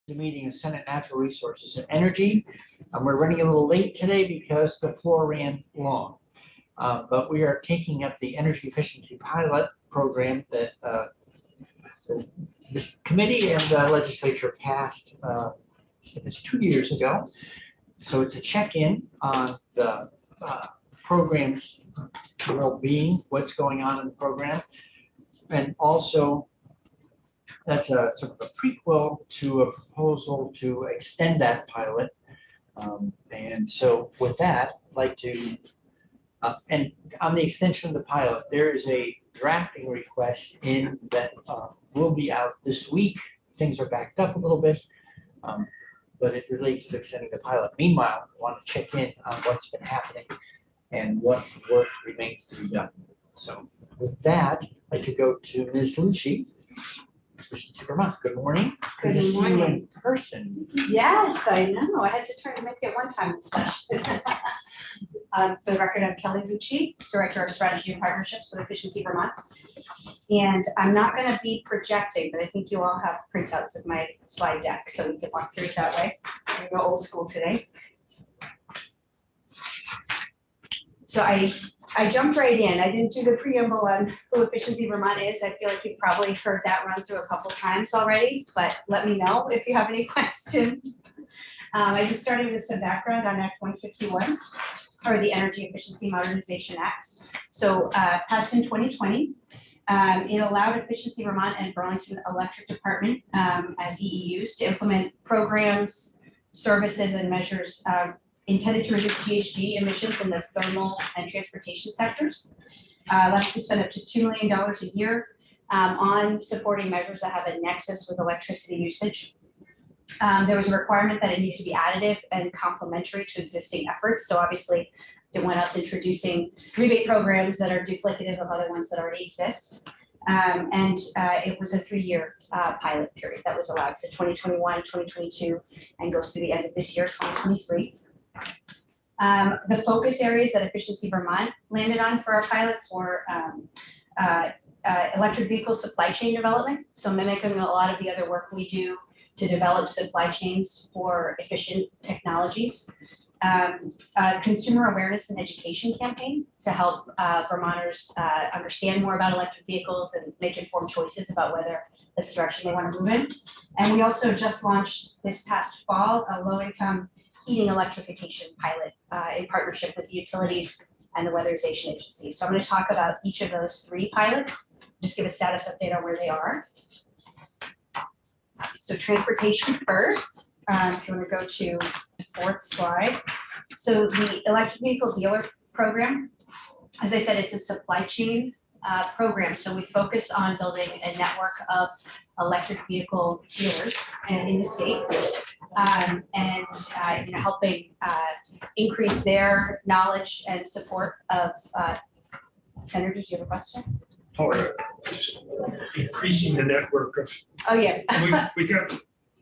The meeting of Senate Natural Resources and Energy. We're running a little late today because the floor ran long. But we are taking up the energy efficiency pilot program that this committee and the legislature passed it was 2 years ago. So it's a check-in on the program's well-being, what's going on in the program, and also that's a sort of a prequel to a proposal to extend that pilot. And so with that, I'd like to, and on the extension of the pilot, there is a drafting request in that will be out this week. Things are backed up a little bit, but it relates to extending the pilot. Meanwhile, I want to check in on what's been happening and what work remains to be done. So with that, I'd like to go to Ms. Lucci. Vermont. Good morning. Good to see morning. you in person. Yes, I know. I had to try to make it one time this session. For the record, I'm Kelly Lucci, Director of Strategy and Partnerships with Efficiency Vermont. And I'm not going to be projecting, but I think you all have printouts of my slide deck, so we can walk through it that way. I'm going to go old school today. So I jumped right in. I didn't do the preamble on who Efficiency Vermont is. I feel like you've probably heard that run through a couple times already, but let me know if you have any questions. I just started with some background on Act 151, or the Energy Efficiency Modernization Act. So passed in 2020. It allowed Efficiency Vermont and Burlington Electric Department as EEUs to implement programs, services, and measures intended to reduce GHG emissions in the thermal and transportation sectors. Allows to spend up to $2 million a year on supporting measures that have a nexus with electricity usage. There was a requirement that it needed to be additive and complementary to existing efforts. So obviously, didn't want us introducing rebate programs that are duplicative of other ones that already exist. It was a 3-year pilot period that was allowed. So 2021, 2022, and goes through the end of this year, 2023. The focus areas that Efficiency Vermont landed on for our pilots were electric vehicle supply chain development, so mimicking a lot of the other work we do to develop supply chains for efficient technologies. Consumer awareness and education campaign to help Vermonters understand more about electric vehicles and make informed choices about whether that's the direction they want to move in. And we also just launched this past fall a low-income heating electrification pilot in partnership with the utilities and the weatherization agency. So I'm going to talk about each of those 3 pilots, just give a status update on where they are. So transportation first, if you want to go to the 4th slide. So the electric vehicle dealer program, as I said, it's a supply chain program. So we focus on building a network of electric vehicle dealers in the state, and helping increase their knowledge and support of. Senator, did you have a question? Oh, just increasing the network of. Oh yeah. we got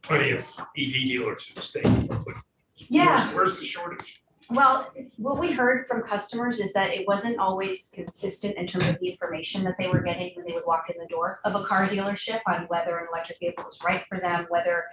plenty of EV dealers in the state. But Yeah. Where's the shortage? Well, what we heard from customers is that it wasn't always consistent in terms of the information that they were getting when they would walk in the door of a car dealership on whether an electric vehicle was right for them, whether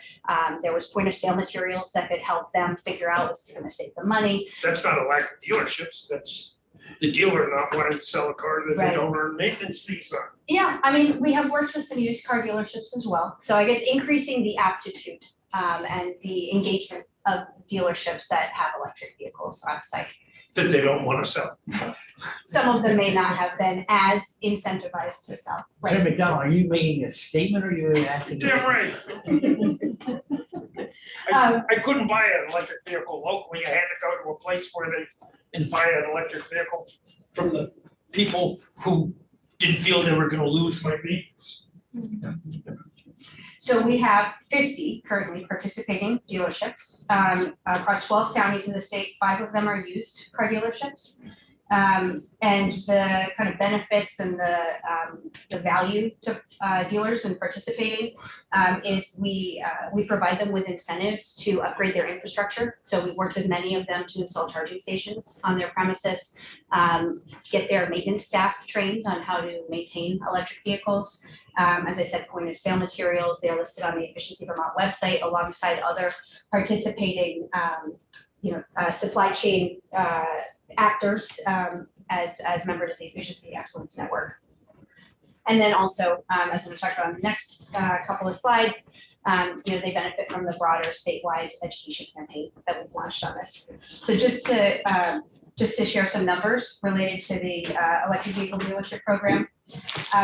there was point of sale materials that could help them figure out what's going to save them money. That's not a lack of dealerships. That's the dealer not wanting to sell a car that Right. they don't earn maintenance fees on. Yeah, I mean, we have worked with some used car dealerships as well. So I guess increasing the aptitude and the engagement of dealerships that have electric vehicles on site. That they don't want to sell. Some of them may not have been as incentivized to sell. Senator McDonald, are you making a statement or are you asking? Damn right. I couldn't buy an electric vehicle locally. I had to go to a place where they buy an electric vehicle from the people who didn't feel they were going to lose my maintenance. So we have 50 currently participating dealerships across 12 counties in the state. 5 of them are used car dealerships. And the kind of benefits and the value to dealers in participating is we provide them with incentives to upgrade their infrastructure. So we've worked with many of them to install charging stations on their premises, get their maintenance staff trained on how to maintain electric vehicles. As I said, point of sale materials, they're listed on the Efficiency Vermont website alongside other participating supply chain actors as members of the Efficiency Excellence Network. And then also, as I'm talking about on the next couple of slides, they benefit from the broader statewide education campaign that we've launched on this. So just to share some numbers related to the electric vehicle dealership program,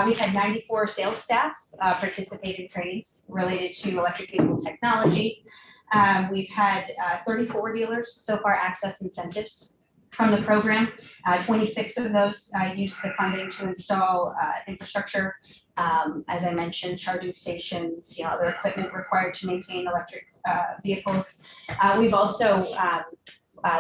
we've had 94 sales staff participate in trainings related to electric vehicle technology. We've had 34 dealers so far access incentives from the program. 26 of those used the funding to install infrastructure, as I mentioned, charging stations, other equipment required to maintain electric vehicles. We've also,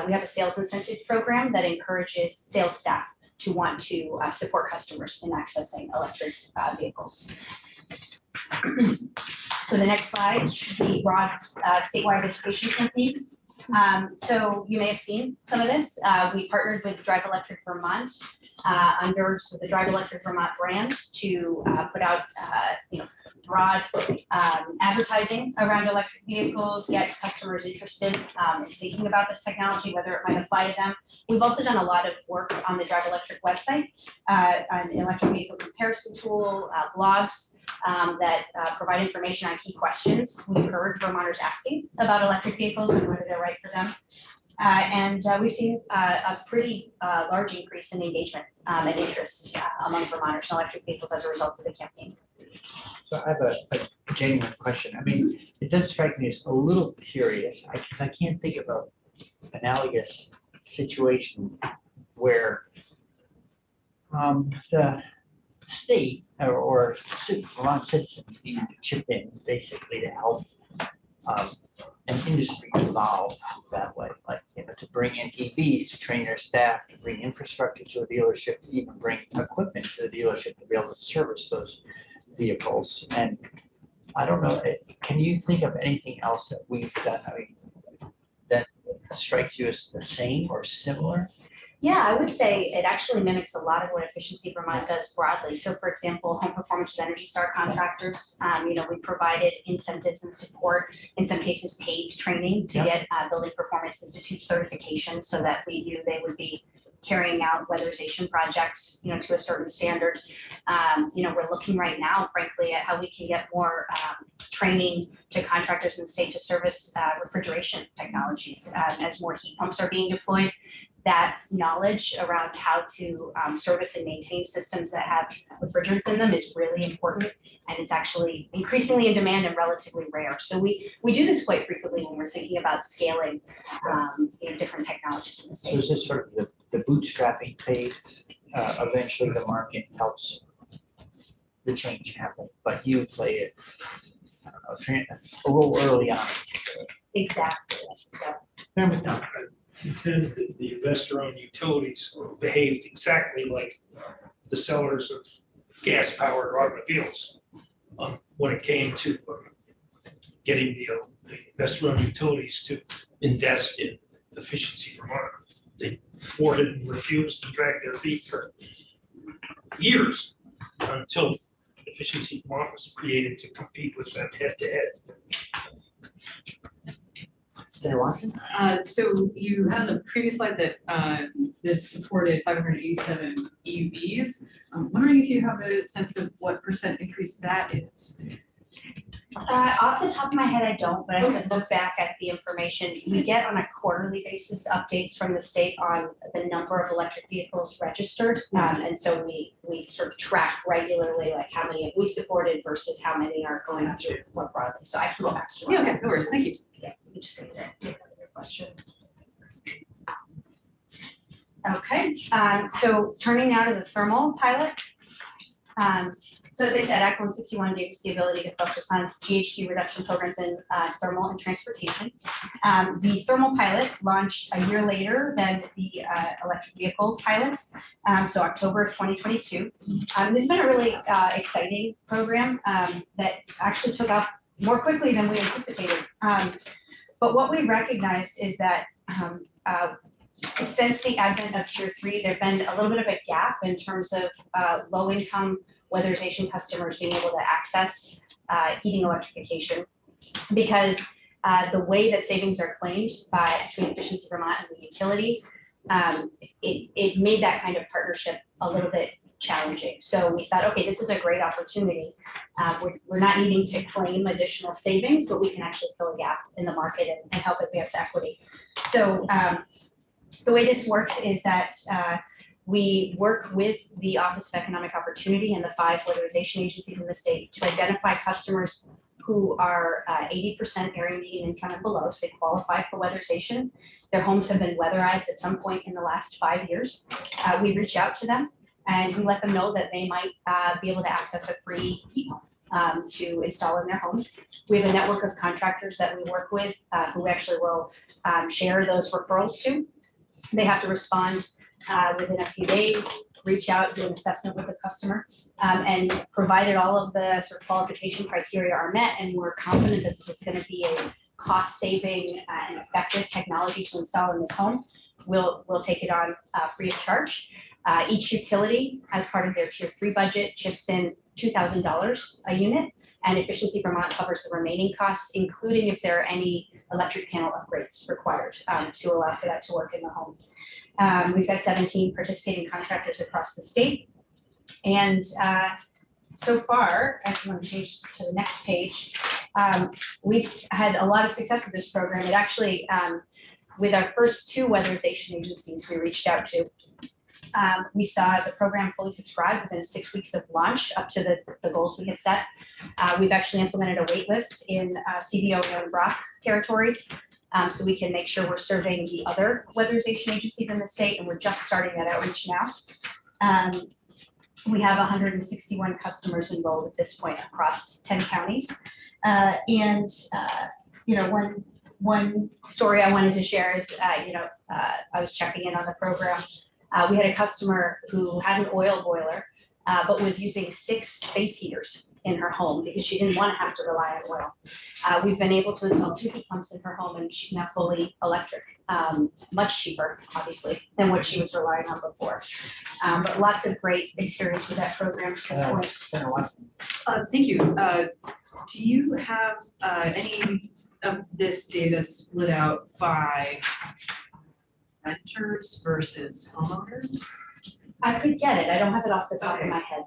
we have a sales incentive program that encourages sales staff to want to support customers in accessing electric vehicles. So the next slide, the broad statewide education campaign. So you may have seen some of this. We partnered with Drive Electric Vermont under the Drive Electric Vermont brand to put out broad advertising around electric vehicles, get customers interested in thinking about this technology, whether it might apply to them. We've also done a lot of work on the Drive Electric website, an electric vehicle comparison tool, blogs that provide information on key questions we've heard Vermonters asking about electric vehicles and whether they're right for them. And we've seen a pretty large increase in engagement and interest among Vermonters in electric vehicles as a result of the campaign. So I have a genuine question. I mean, it does strike me as a little curious, because I can't think of an analogous situation where the state or Vermont citizens need to chip in basically to help an industry evolve that way, like to bring in EVs, to train their staff, to bring infrastructure to a dealership, to even bring equipment to the dealership to be able to service those vehicles. And I don't know, can you think of anything else that we've done, that strikes you as the same or similar? Yeah, I would say it actually mimics a lot of what Efficiency Vermont does broadly. So for example, Home Performance with Energy Star contractors, we provided incentives and support, in some cases paid training to get Building Performance Institute certification so that we knew they would be carrying out weatherization projects, to a certain standard. We're looking right now, frankly, at how we can get more training to contractors in the state to service refrigeration technologies as more heat pumps are being deployed. That knowledge around how to service and maintain systems that have refrigerants in them is really important, and it's actually increasingly in demand and relatively rare. So we do this quite frequently when we're thinking about scaling different technologies in the state. So is this sort of the bootstrapping phase? Eventually the market helps the change happen, but you play it, I don't know, a little early on. Exactly. Yeah. The investor-owned utilities behaved exactly like the sellers of gas-powered automobiles when it came to getting the investor-owned utilities to invest in Efficiency Vermont. They thwarted and refused to drag their feet for years until Efficiency Vermont was created to compete with them head-to-head. Senator Watson? So you had on the previous slide that this supported 587 EVs. I'm wondering if you have a sense of what % increase that is. Off the top of my head, I don't, but I could look back at the information. We get on a quarterly basis updates from the state on the number of electric vehicles registered. And so we sort of track regularly, like how many have we supported versus how many are going through more broadly. So I can go back to Yeah, okay, no worries, thank you. Yeah, you just get another question. Okay, so turning now to the thermal pilot. So as I said, Act 151 gave us the ability to focus on GHG reduction programs in thermal and transportation. The thermal pilot launched a year later than the electric vehicle pilots, so October of 2022. This has been a really exciting program that actually took off more quickly than we anticipated. But what we recognized is that since the advent of Tier 3, there's been a little bit of a gap in terms of low-income weatherization customers being able to access heating electrification, because the way that savings are claimed between Efficiency Vermont and the utilities, it made that kind of partnership a little bit challenging. So we thought, okay, this is a great opportunity. We're not needing to claim additional savings, but we can actually fill a gap in the market and help advance equity. So the way this works is that we work with the Office of Economic Opportunity and the 5 weatherization agencies in the state to identify customers who are 80% area median income and below, so they qualify for weatherization. Their homes have been weatherized at some point in the last 5 years. We reach out to them and we let them know that they might be able to access a free heat pump to install in their home. We have a network of contractors that we work with who actually will share those referrals to. They have to respond within a few days, reach out, do an assessment with the customer, and provided all of the sort of qualification criteria are met, and we're confident that this is going to be a cost-saving and effective technology to install in this home, we'll take it on free of charge. Each utility, as part of their Tier 3 budget, chips in $2,000 a unit, and Efficiency Vermont covers the remaining costs, including if there are any electric panel upgrades required to allow for that to work in the home. We've got 17 participating contractors across the state. And so far, if you want to change to the next page, we've had a lot of success with this program. It actually, with our first 2 weatherization agencies we reached out to, we saw the program fully subscribed within 6 weeks of launch up to the goals we had set. We've actually implemented a wait list in CBO and Brock territories, so we can make sure we're serving the other weatherization agencies in the state, and we're just starting that outreach now. We have 161 customers enrolled at this point across 10 counties. And one story I wanted to share is, I was checking in on the program. We had a customer who had an oil boiler, but was using 6 space heaters in her home because she didn't want to have to rely on oil. We've been able to install 2 heat pumps in her home, and she's now fully electric, much cheaper, obviously, than what she was relying on before. But lots of great experience with that program at this point. Senator Watson. Thank you. Do you have any of this data split out by renters versus homeowners? I could get it. I don't have it off the top of my head.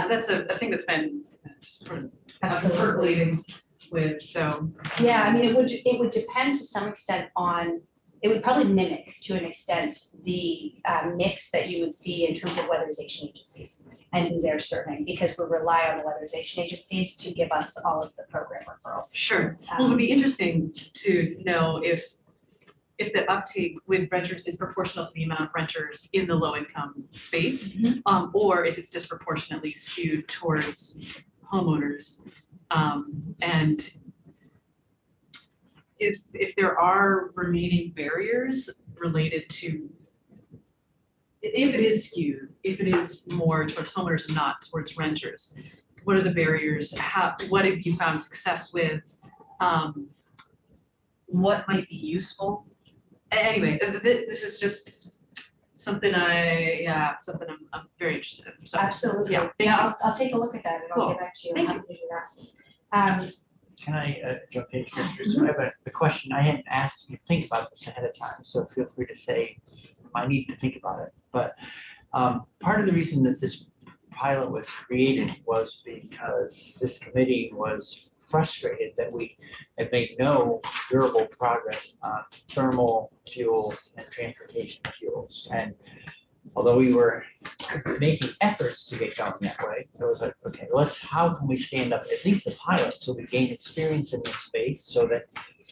That's a thing that's been sort of Absolutely. percolating with, so. Yeah, I mean, it would depend to some extent on, it would probably mimic to an extent the mix that you would see in terms of weatherization agencies and who they're serving, because we rely on the weatherization agencies to give us all of the program referrals. Sure. Well, it would be interesting to know if the uptake with renters is proportional to the amount of renters in the low income space, or if it's disproportionately skewed towards homeowners. And if there are remaining barriers related to, if it is skewed, if it is more towards homeowners and not towards renters, what are the barriers? What have you found success with? What might be useful? Anyway, this is just something I'm very interested in. So, Absolutely. Yeah, thank you. I'll take a look at that and I'll Cool. get back to you. Thank I'm happy to do that. Can I jump in here? So I have a question. I hadn't asked you to think about this ahead of time, so feel free to say I need to think about it. But part of the reason that this pilot was created was because this committee was frustrated that we had made no durable progress on thermal fuels and transportation fuels. And although we were making efforts to get going that way, it was like, okay, how can we stand up at least the pilot so we gain experience in this space, so that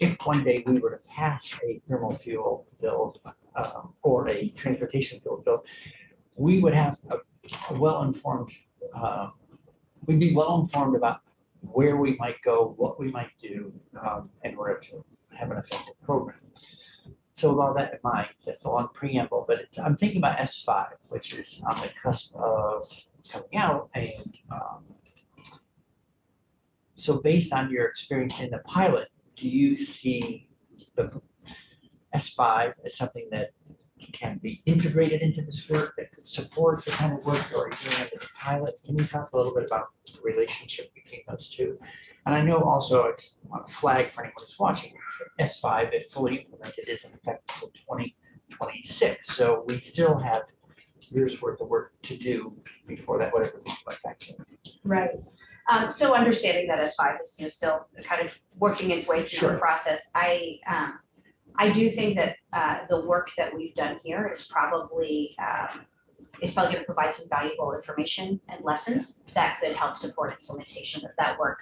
if one day we were to pass a thermal fuel bill or a transportation fuel bill, we would have a well-informed we'd be well informed about where we might go, what we might do, in order to have an effective program. So with all that in mind, that's a long preamble, but I'm thinking about S5, which is on the cusp of coming out. And so based on your experience in the pilot, do you see the S5 as something that can be integrated into this work, that could support the kind of work you're doing under the pilot? Can you talk a little bit about the relationship between those two? And I know also, I just want to flag for anyone who's watching, S5, if fully implemented, isn't effective until 2026. So we still have years worth of work to do before that would ever be effective. Right. So understanding that S5 is, still kind of working its way through the Sure. process, I do think that the work that we've done here is probably going to provide some valuable information and lessons that could help support implementation of that work,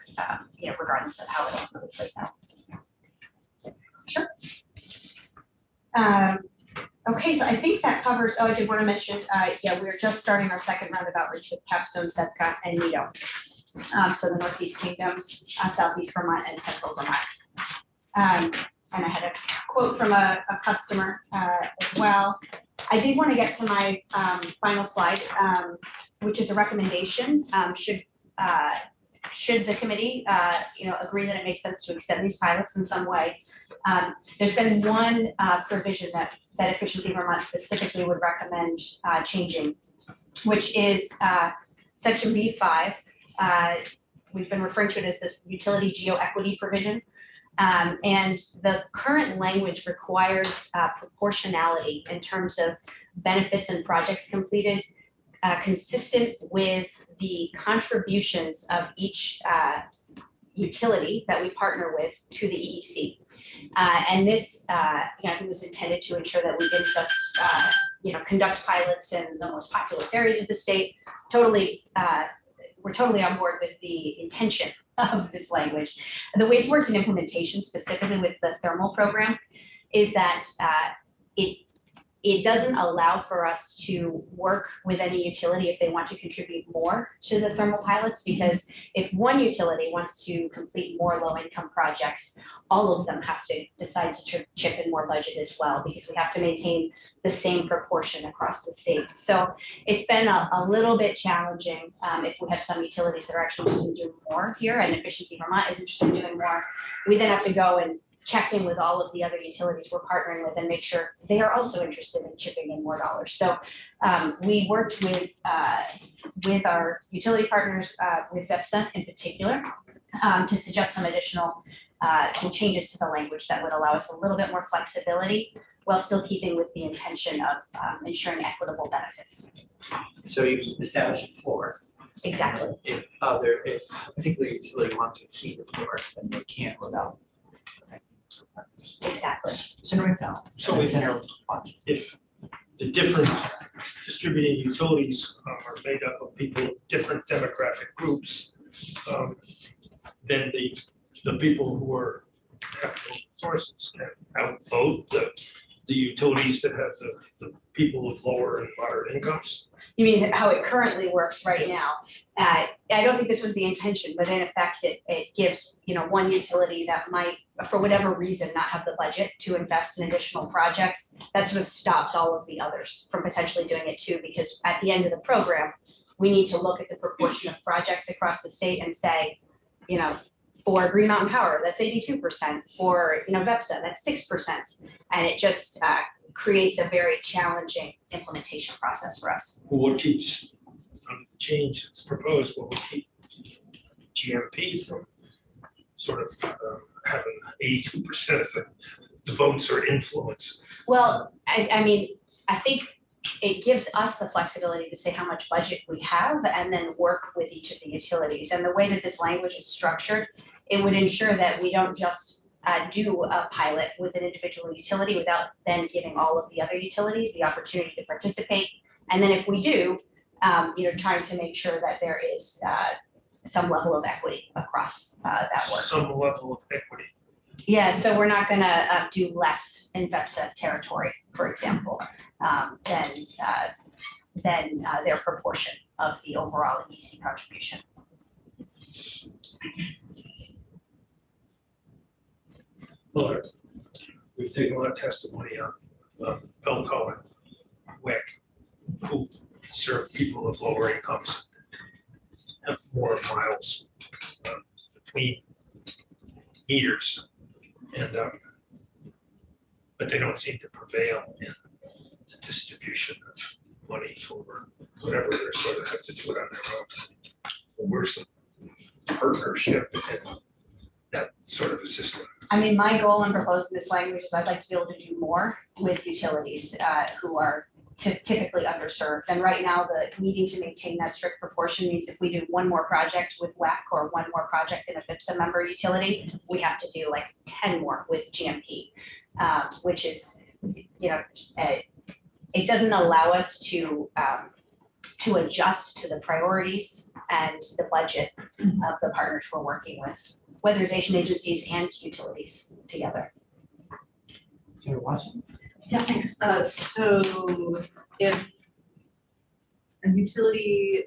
regardless of how it ultimately plays out. Sure. Okay, so I think that covers, I did want to mention, we're just starting our second round of outreach with Capstone, SEPCA, and NITO. So the Northeast Kingdom, Southeast Vermont, and Central Vermont. And I had a quote from a customer as well. I did want to get to my final slide, which is a recommendation. Should the committee, agree that it makes sense to extend these pilots in some way, there's been one provision that Efficiency Vermont specifically would recommend changing, which is Section B5. We've been referring to it as this utility geo-equity provision. And the current language requires proportionality in terms of benefits and projects completed, consistent with the contributions of each utility that we partner with to the EEC. And this, I think, was intended to ensure that we didn't just, conduct pilots in the most populous areas of the state. We're totally on board with the intention of this language. The way it's worked in implementation, specifically with the thermal program, is that it doesn't allow for us to work with any utility if they want to contribute more to the thermal pilots, because if one utility wants to complete more low-income projects, all of them have to decide to chip in more budget as well, because we have to maintain the same proportion across the state. So it's been a little bit challenging if we have some utilities that are actually interested in doing more here, and Efficiency Vermont is interested in doing more. We then have to go and check in with all of the other utilities we're partnering with and make sure they are also interested in chipping in more dollars. So we worked with our utility partners, with VEPSA in particular, to suggest some additional some changes to the language that would allow us a little bit more flexibility while still keeping with the intention of ensuring equitable benefits. So you established a floor. Exactly. If a particular utility wants to exceed the floor, then they can't without. Exactly. Senator McDowell. So if the different distributing utilities are made up of people of different demographic groups, then the people who are capital sources can outvote the utilities that have the people with lower and moderate incomes. You mean how it currently works right now? I don't think this was the intention, but in effect, it gives one utility that might, for whatever reason, not have the budget to invest in additional projects. That sort of stops all of the others from potentially doing it too, because at the end of the program, we need to look at the proportion of projects across the state and say, for Green Mountain Power, that's 82%. For VEPSA, that's 6%, and it just creates a very challenging implementation process for us. What keeps the change that's proposed? What will keep GMP from sort of having 82% of the votes or influence? Well, I think it gives us the flexibility to say how much budget we have and then work with each of the utilities. And the way that this language is structured, it would ensure that we don't just do a pilot with an individual utility without then giving all of the other utilities the opportunity to participate. And then if we do, trying to make sure that there is some level of equity across that work. Some level of equity. Yeah, so we're not gonna do less in VEPSA territory, for example, than their proportion of the overall EEC contribution. Well, we've taken a lot of testimony on Belco and WIC, who serve people of lower incomes, have more miles between meters, and but they don't seem to prevail in the distribution of money for whatever they're sort of have to do it on their own. Where's the partnership and that sort of a system? I mean, my goal in proposing this language is I'd like to be able to do more with utilities who are typically underserved. And right now, the needing to maintain that strict proportion means if we do one more project with WEC or one more project in a PHMSA member utility, we have to do like 10 more with GMP, which is, you know, it doesn't allow us to adjust to the priorities and the budget of the partners we're working with, weatherization agencies and utilities together. Senator Watson? Yeah, thanks. So if a utility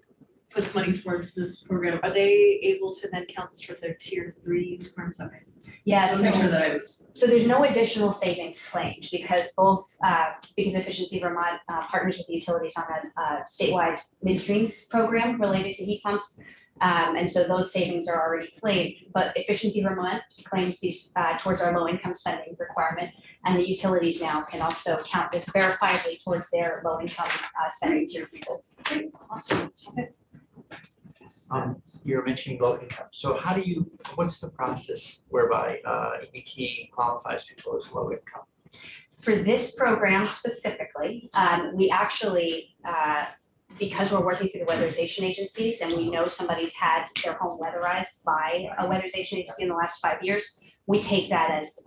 puts money towards this program, are they able to then count this towards their tier 3 requirements? Okay. Yeah, I'll make sure that I was. So there's no additional savings claimed because because Efficiency Vermont partners with the utilities on a statewide midstream program related to heat pumps. And so those savings are already claimed, but Efficiency Vermont claims these towards our low income spending requirement. And the utilities now can also count this verifiably towards their low income spending tier 3 goals. Great, awesome. Okay. You're mentioning low income. So how do you, what's the process whereby EBT qualifies people as low income? For this program specifically, we actually, because we're working through the weatherization agencies and we know somebody's had their home weatherized by a weatherization agency in the last 5 years, we take that as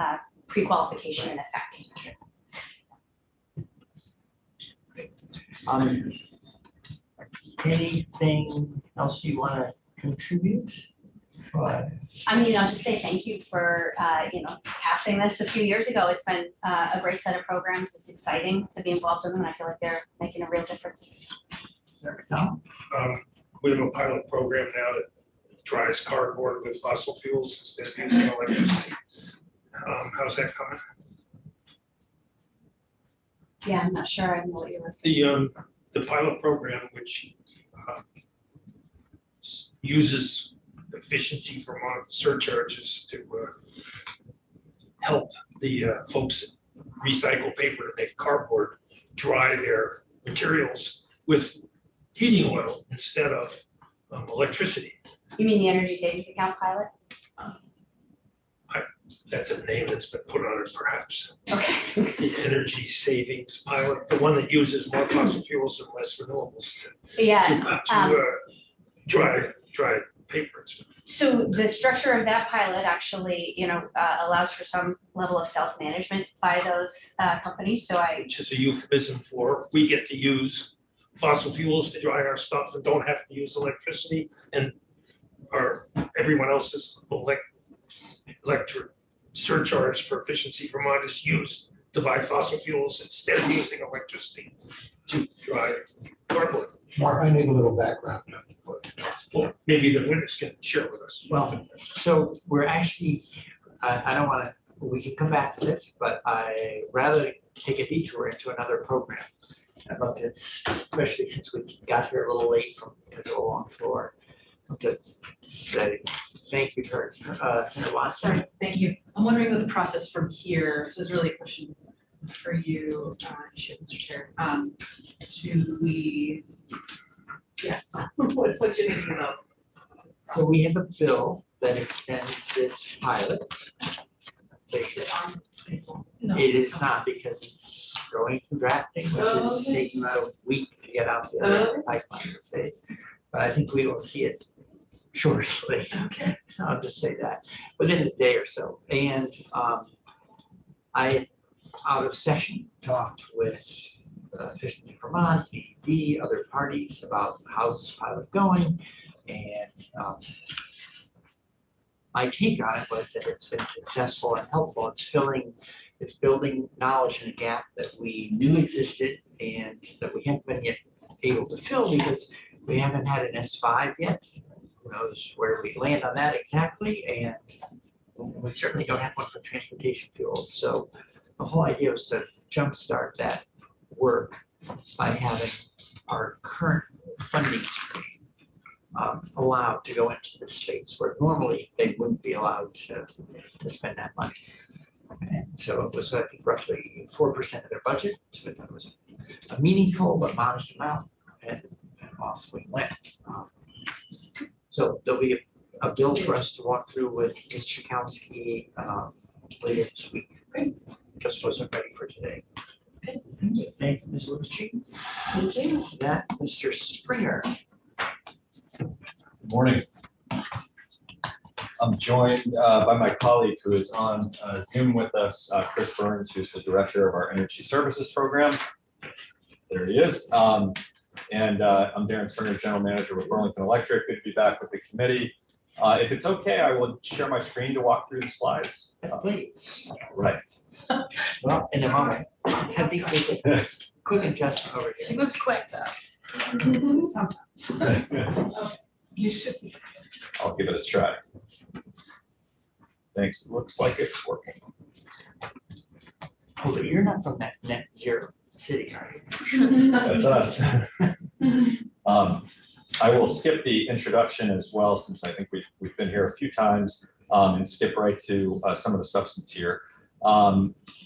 pre-qualification in effect. Anything else you want to contribute? I mean, I'll just say thank you for, passing this a few years ago. It's been a great set of programs. It's exciting to be involved in them. And I feel like they're making a real difference. We have a pilot program now that dries cardboard with fossil fuels instead of using electricity. How's that coming? Yeah, I'm not sure. I know what you're The pilot program, which uses Efficiency Vermont surcharges to help the folks that recycle paper to make cardboard dry their materials with heating oil instead of electricity. You mean the energy savings account pilot? That's a name that's been put on it, perhaps. Okay. The energy savings pilot, the one that uses more fossil fuels and less renewables Yeah. to dry paper. So the structure of that pilot actually, allows for some level of self-management by those companies. So Which is a euphemism for, we get to use fossil fuels to dry our stuff and don't have to use electricity, and everyone else's electric surcharge for Efficiency Vermont is used to buy fossil fuels instead of using electricity to dry cardboard. Mark, I need a little background. Well, maybe the witness can share with us. Well, so we're actually, I don't want to, we can come back to this, but I rather take a detour into another program. I'd love to, especially since we got here a little late from the long floor. To say thank you for Senator Watson. Sorry, thank you. I'm wondering what the process from here, this is really a question for you, Mr. Chair. Do we, what do you think about? So we have a bill that extends this pilot. It is not because it's going through drafting, which is taking about a week to get out the other pipeline stage. But I think we will see it shortly. Okay. I'll just say that within a day or so. And I, out of session, talked with Efficiency Vermont, ED, other parties about how's this pilot going. And my take on it was that it's been successful and helpful. It's building knowledge in a gap that we knew existed and that we haven't been yet able to fill because we haven't had an S5 yet. who knows where we land on that exactly, and we certainly don't have one for transportation fuel. So the whole idea was to jumpstart that work by having our current funding stream allowed to go into this space where normally they wouldn't be allowed to spend that money. And so it was, I think, roughly 4% of their budget, so I thought it was a meaningful but modest amount, and off we went. So there'll be a bill for us to walk through with Ms. Chakowski later this week. Just wasn't ready for today. Thank you, Ms. Lucci. Thank you. That, Mr. Springer. Good morning. I'm joined by my colleague who is on Zoom with us, Chris Burns, who's the director of our Energy Services Program. There he is. And I'm Darren Springer, General Manager with Burlington Electric. Good to be back with the committee. If it's okay, I will share my screen to walk through the slides. Please. Right. Well, in a moment. I think we could quick adjustment over She here. moves quick though. Sometimes. You should. I'll give it a try. Thanks. It looks like it's working. Oh, but you're not from that net zero city, are you? That's us. I will skip the introduction as well, since I think we've been here a few times, and skip right to some of the substance here.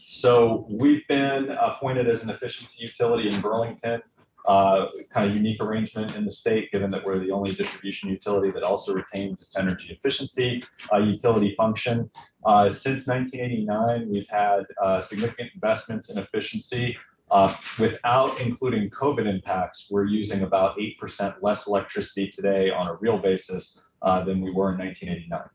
So we've been appointed as an efficiency utility in Burlington, kind of unique arrangement in the state, given that we're the only distribution utility that also retains its energy efficiency utility function. Since 1989, we've had significant investments in efficiency. Without including COVID impacts, we're using about 8% less electricity today on a real basis than we were in 1989.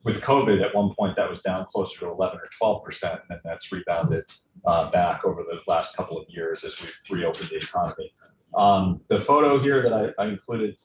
With COVID, at one point that was down closer to 11 or 12%, and then that's rebounded back over the last couple of years as we've reopened the economy. The photo here that I included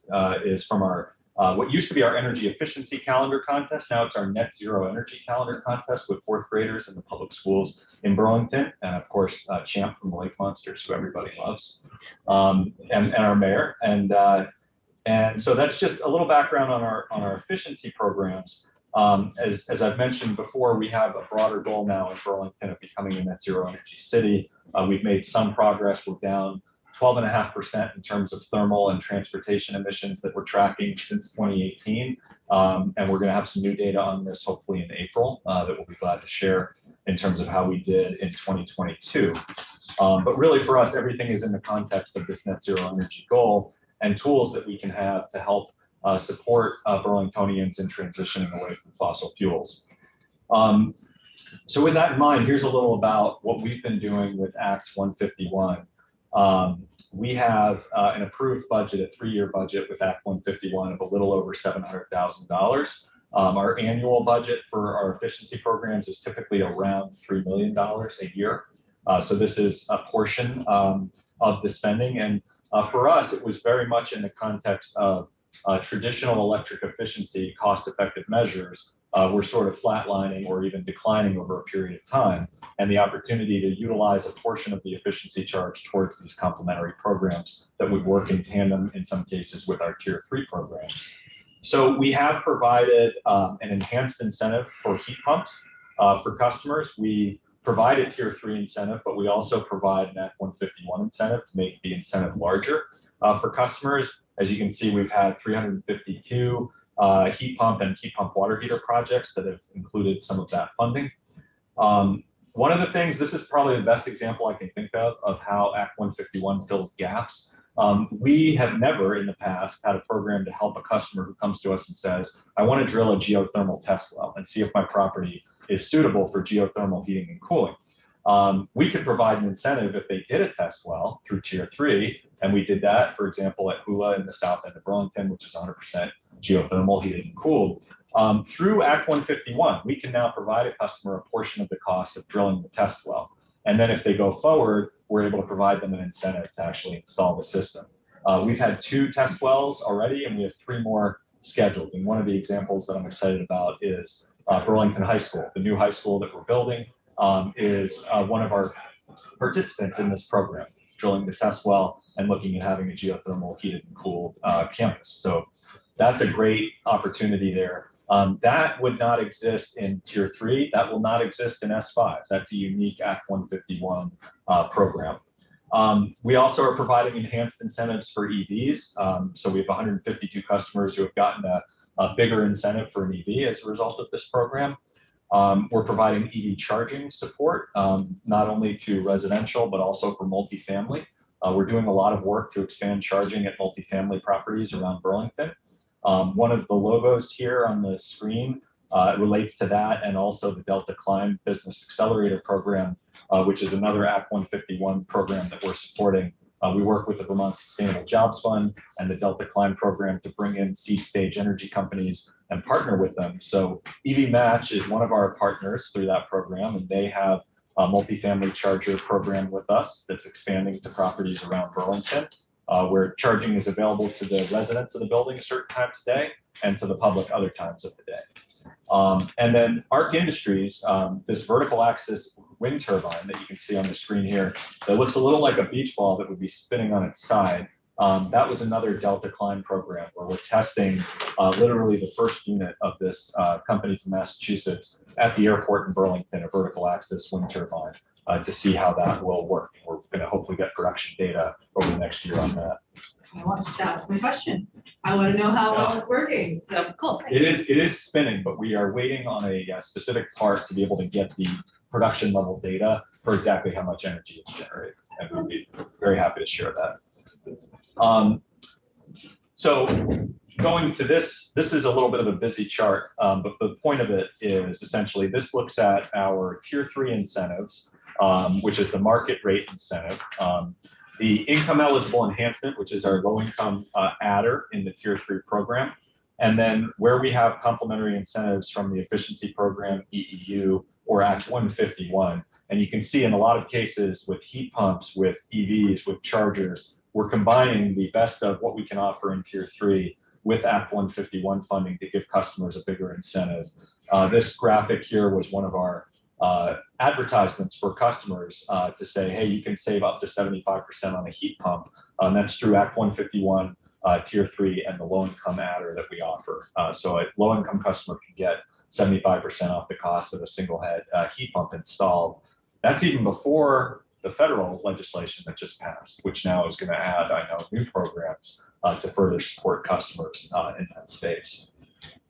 is from our what used to be our energy efficiency calendar contest. Now it's our net zero energy calendar contest with fourth graders in the public schools in Burlington, and of course Champ from the Lake Monsters, who everybody loves, and our mayor. And so that's just a little background on our efficiency programs. As I've mentioned before, we have a broader goal now in Burlington of becoming a net zero energy city. We've made some progress. We're down 12.5% in terms of thermal and transportation emissions that we're tracking since 2018. And we're going to have some new data on this hopefully in April that we'll be glad to share in terms of how we did in 2022. But really for us, everything is in the context of this net zero energy goal and tools that we can have to help support Burlingtonians in transitioning away from fossil fuels. So with that in mind, here's a little about what we've been doing with Act 151. We have an approved budget, a 3-year budget with Act 151 of a little over $700,000. Our annual budget for our efficiency programs is typically around $3 million a year. So this is a portion of the spending. And for us, it was very much in the context of traditional electric efficiency cost-effective measures were sort of flatlining or even declining over a period of time, and the opportunity to utilize a portion of the efficiency charge towards these complementary programs that would work in tandem in some cases with our Tier 3 programs. So we have provided an enhanced incentive for heat pumps for customers. We provide a Tier 3 incentive, but we also provide an Act 151 incentive to make the incentive larger for customers. As you can see, we've had 352 heat pump and heat pump water heater projects that have included some of that funding. One of the things, this is probably the best example I can think of how Act 151 fills gaps. We have never in the past had a program to help a customer who comes to us and says, I want to drill a geothermal test well and see if my property is suitable for geothermal heating and cooling. We could provide an incentive if they did a test well through Tier 3, and we did that, for example, at Hula in the south end of Burlington, which is 100% geothermal heated and cooled. Through Act 151, we can now provide a customer a portion of the cost of drilling the test well. And then if they go forward, we're able to provide them an incentive to actually install the system. We've had 2 test wells already, and we have 3 more scheduled. And one of the examples that I'm excited about is Burlington High School. The new high school that we're building is one of our participants in this program, drilling the test well and looking at having a geothermal heated and cooled campus. So That's a great opportunity there. That would not exist in Tier 3. That will not exist in S5. That's a unique Act 151 program. We also are providing enhanced incentives for EVs. So we have 152 customers who have gotten a bigger incentive for an EV as a result of this program. We're providing EV charging support, not only to residential, but also for multifamily. We're doing a lot of work to expand charging at multifamily properties around Burlington. One of the logos here on the screen relates to that, and also the Delta Climb Business Accelerator Program, which is another Act 151 program that we're supporting. We work with the Vermont Sustainable Jobs Fund and the Delta Climb program to bring in seed stage energy companies and partner with them. So EV Match is one of our partners through that program, and they have a multifamily charger program with us that's expanding to properties around Burlington, where charging is available to the residents of the building certain times of day and to the public other times of the day. And then Arc Industries, this vertical axis wind turbine that you can see on the screen here, that looks a little like a beach ball that would be spinning on its side. That was another Delta Climb program where we're testing literally the first unit of this company from Massachusetts at the airport in Burlington, a vertical axis wind turbine, to see how that will work. We're going to hopefully get production data over the next year on that. That was my question. I want to know how well it's working. So cool. Thanks. It is spinning, but we are waiting on a specific part to be able to get the production level data for exactly how much energy it's generating, and we'd be very happy to share that. So going to this is a little bit of a busy chart, but the point of it is essentially this looks at our Tier 3 incentives, which is the market rate incentive, the income eligible enhancement, which is our low income adder in the Tier 3 program, and then where we have complementary incentives from the efficiency program, EEU, or Act 151. And you can see in a lot of cases with heat pumps, with EVs, with chargers, we're combining the best of what we can offer in Tier 3 with Act 151 funding to give customers a bigger incentive. This graphic here was one of our advertisements for customers to say, hey, you can save up to 75% on a heat pump. That's through Act 151, Tier 3, and the low-income adder that we offer. So a low-income customer can get 75% off the cost of a single-head heat pump installed. That's even before the federal legislation that just passed, which now is going to add, I know, new programs to further support customers in that space.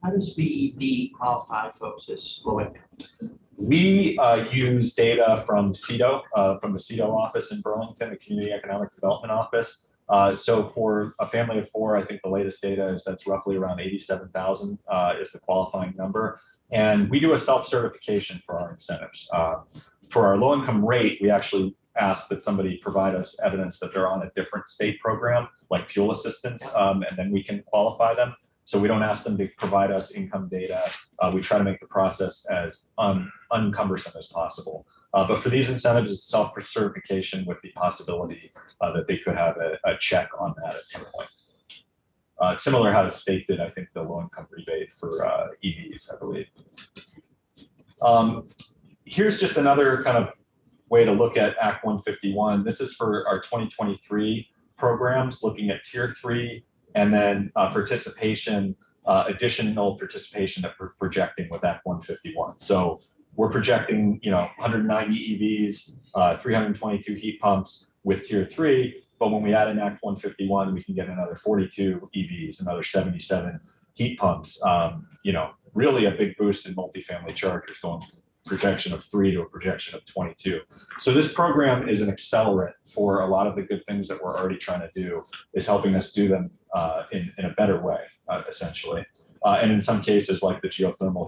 How does BED qualify folks as low income? We use data from CEDO, from the CEDO office in Burlington, the Community Economic Development Office. So for a family of 4, I think the latest data is that's roughly around 87,000 is the qualifying number. And we do a self-certification for our incentives. For our low-income rate, we actually ask that somebody provide us evidence that they're on a different state program, like fuel assistance, and then we can qualify them. So we don't ask them to provide us income data. We try to make the process as uncumbersome as possible. But for these incentives, it's self-certification with the possibility that they could have a check on that at some point. Similar how the state did, I think, the low-income rebate for EVs, I believe. Here's just another kind of way to look at Act 151. This is for our 2023 programs, looking at Tier 3, and then participation, additional participation that we're projecting with Act 151. So we're projecting, 190 EVs, 322 heat pumps with Tier 3, but when we add in Act 151, we can get another 42 EVs, another 77 heat pumps. Really a big boost in multifamily chargers, going from a projection of 3 to a projection of 22. So this program is an accelerant for a lot of the good things that we're already trying to do, is helping us do them in a better way, essentially. And in some cases, like the geothermal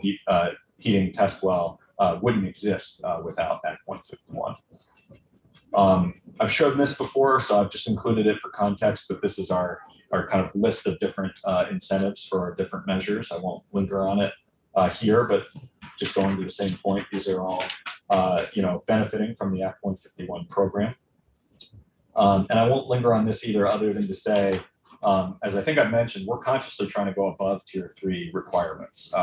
heating test well, wouldn't exist without Act 151. I've shown this before, so I've just included it for context, but this is our kind of list of different incentives for our different measures. I won't linger on it here, but just going to the same point, these are all benefiting from the Act 151 program. And I won't linger on this either, other than to say, as I think I've mentioned, we're consciously trying to go above Tier 3 requirements.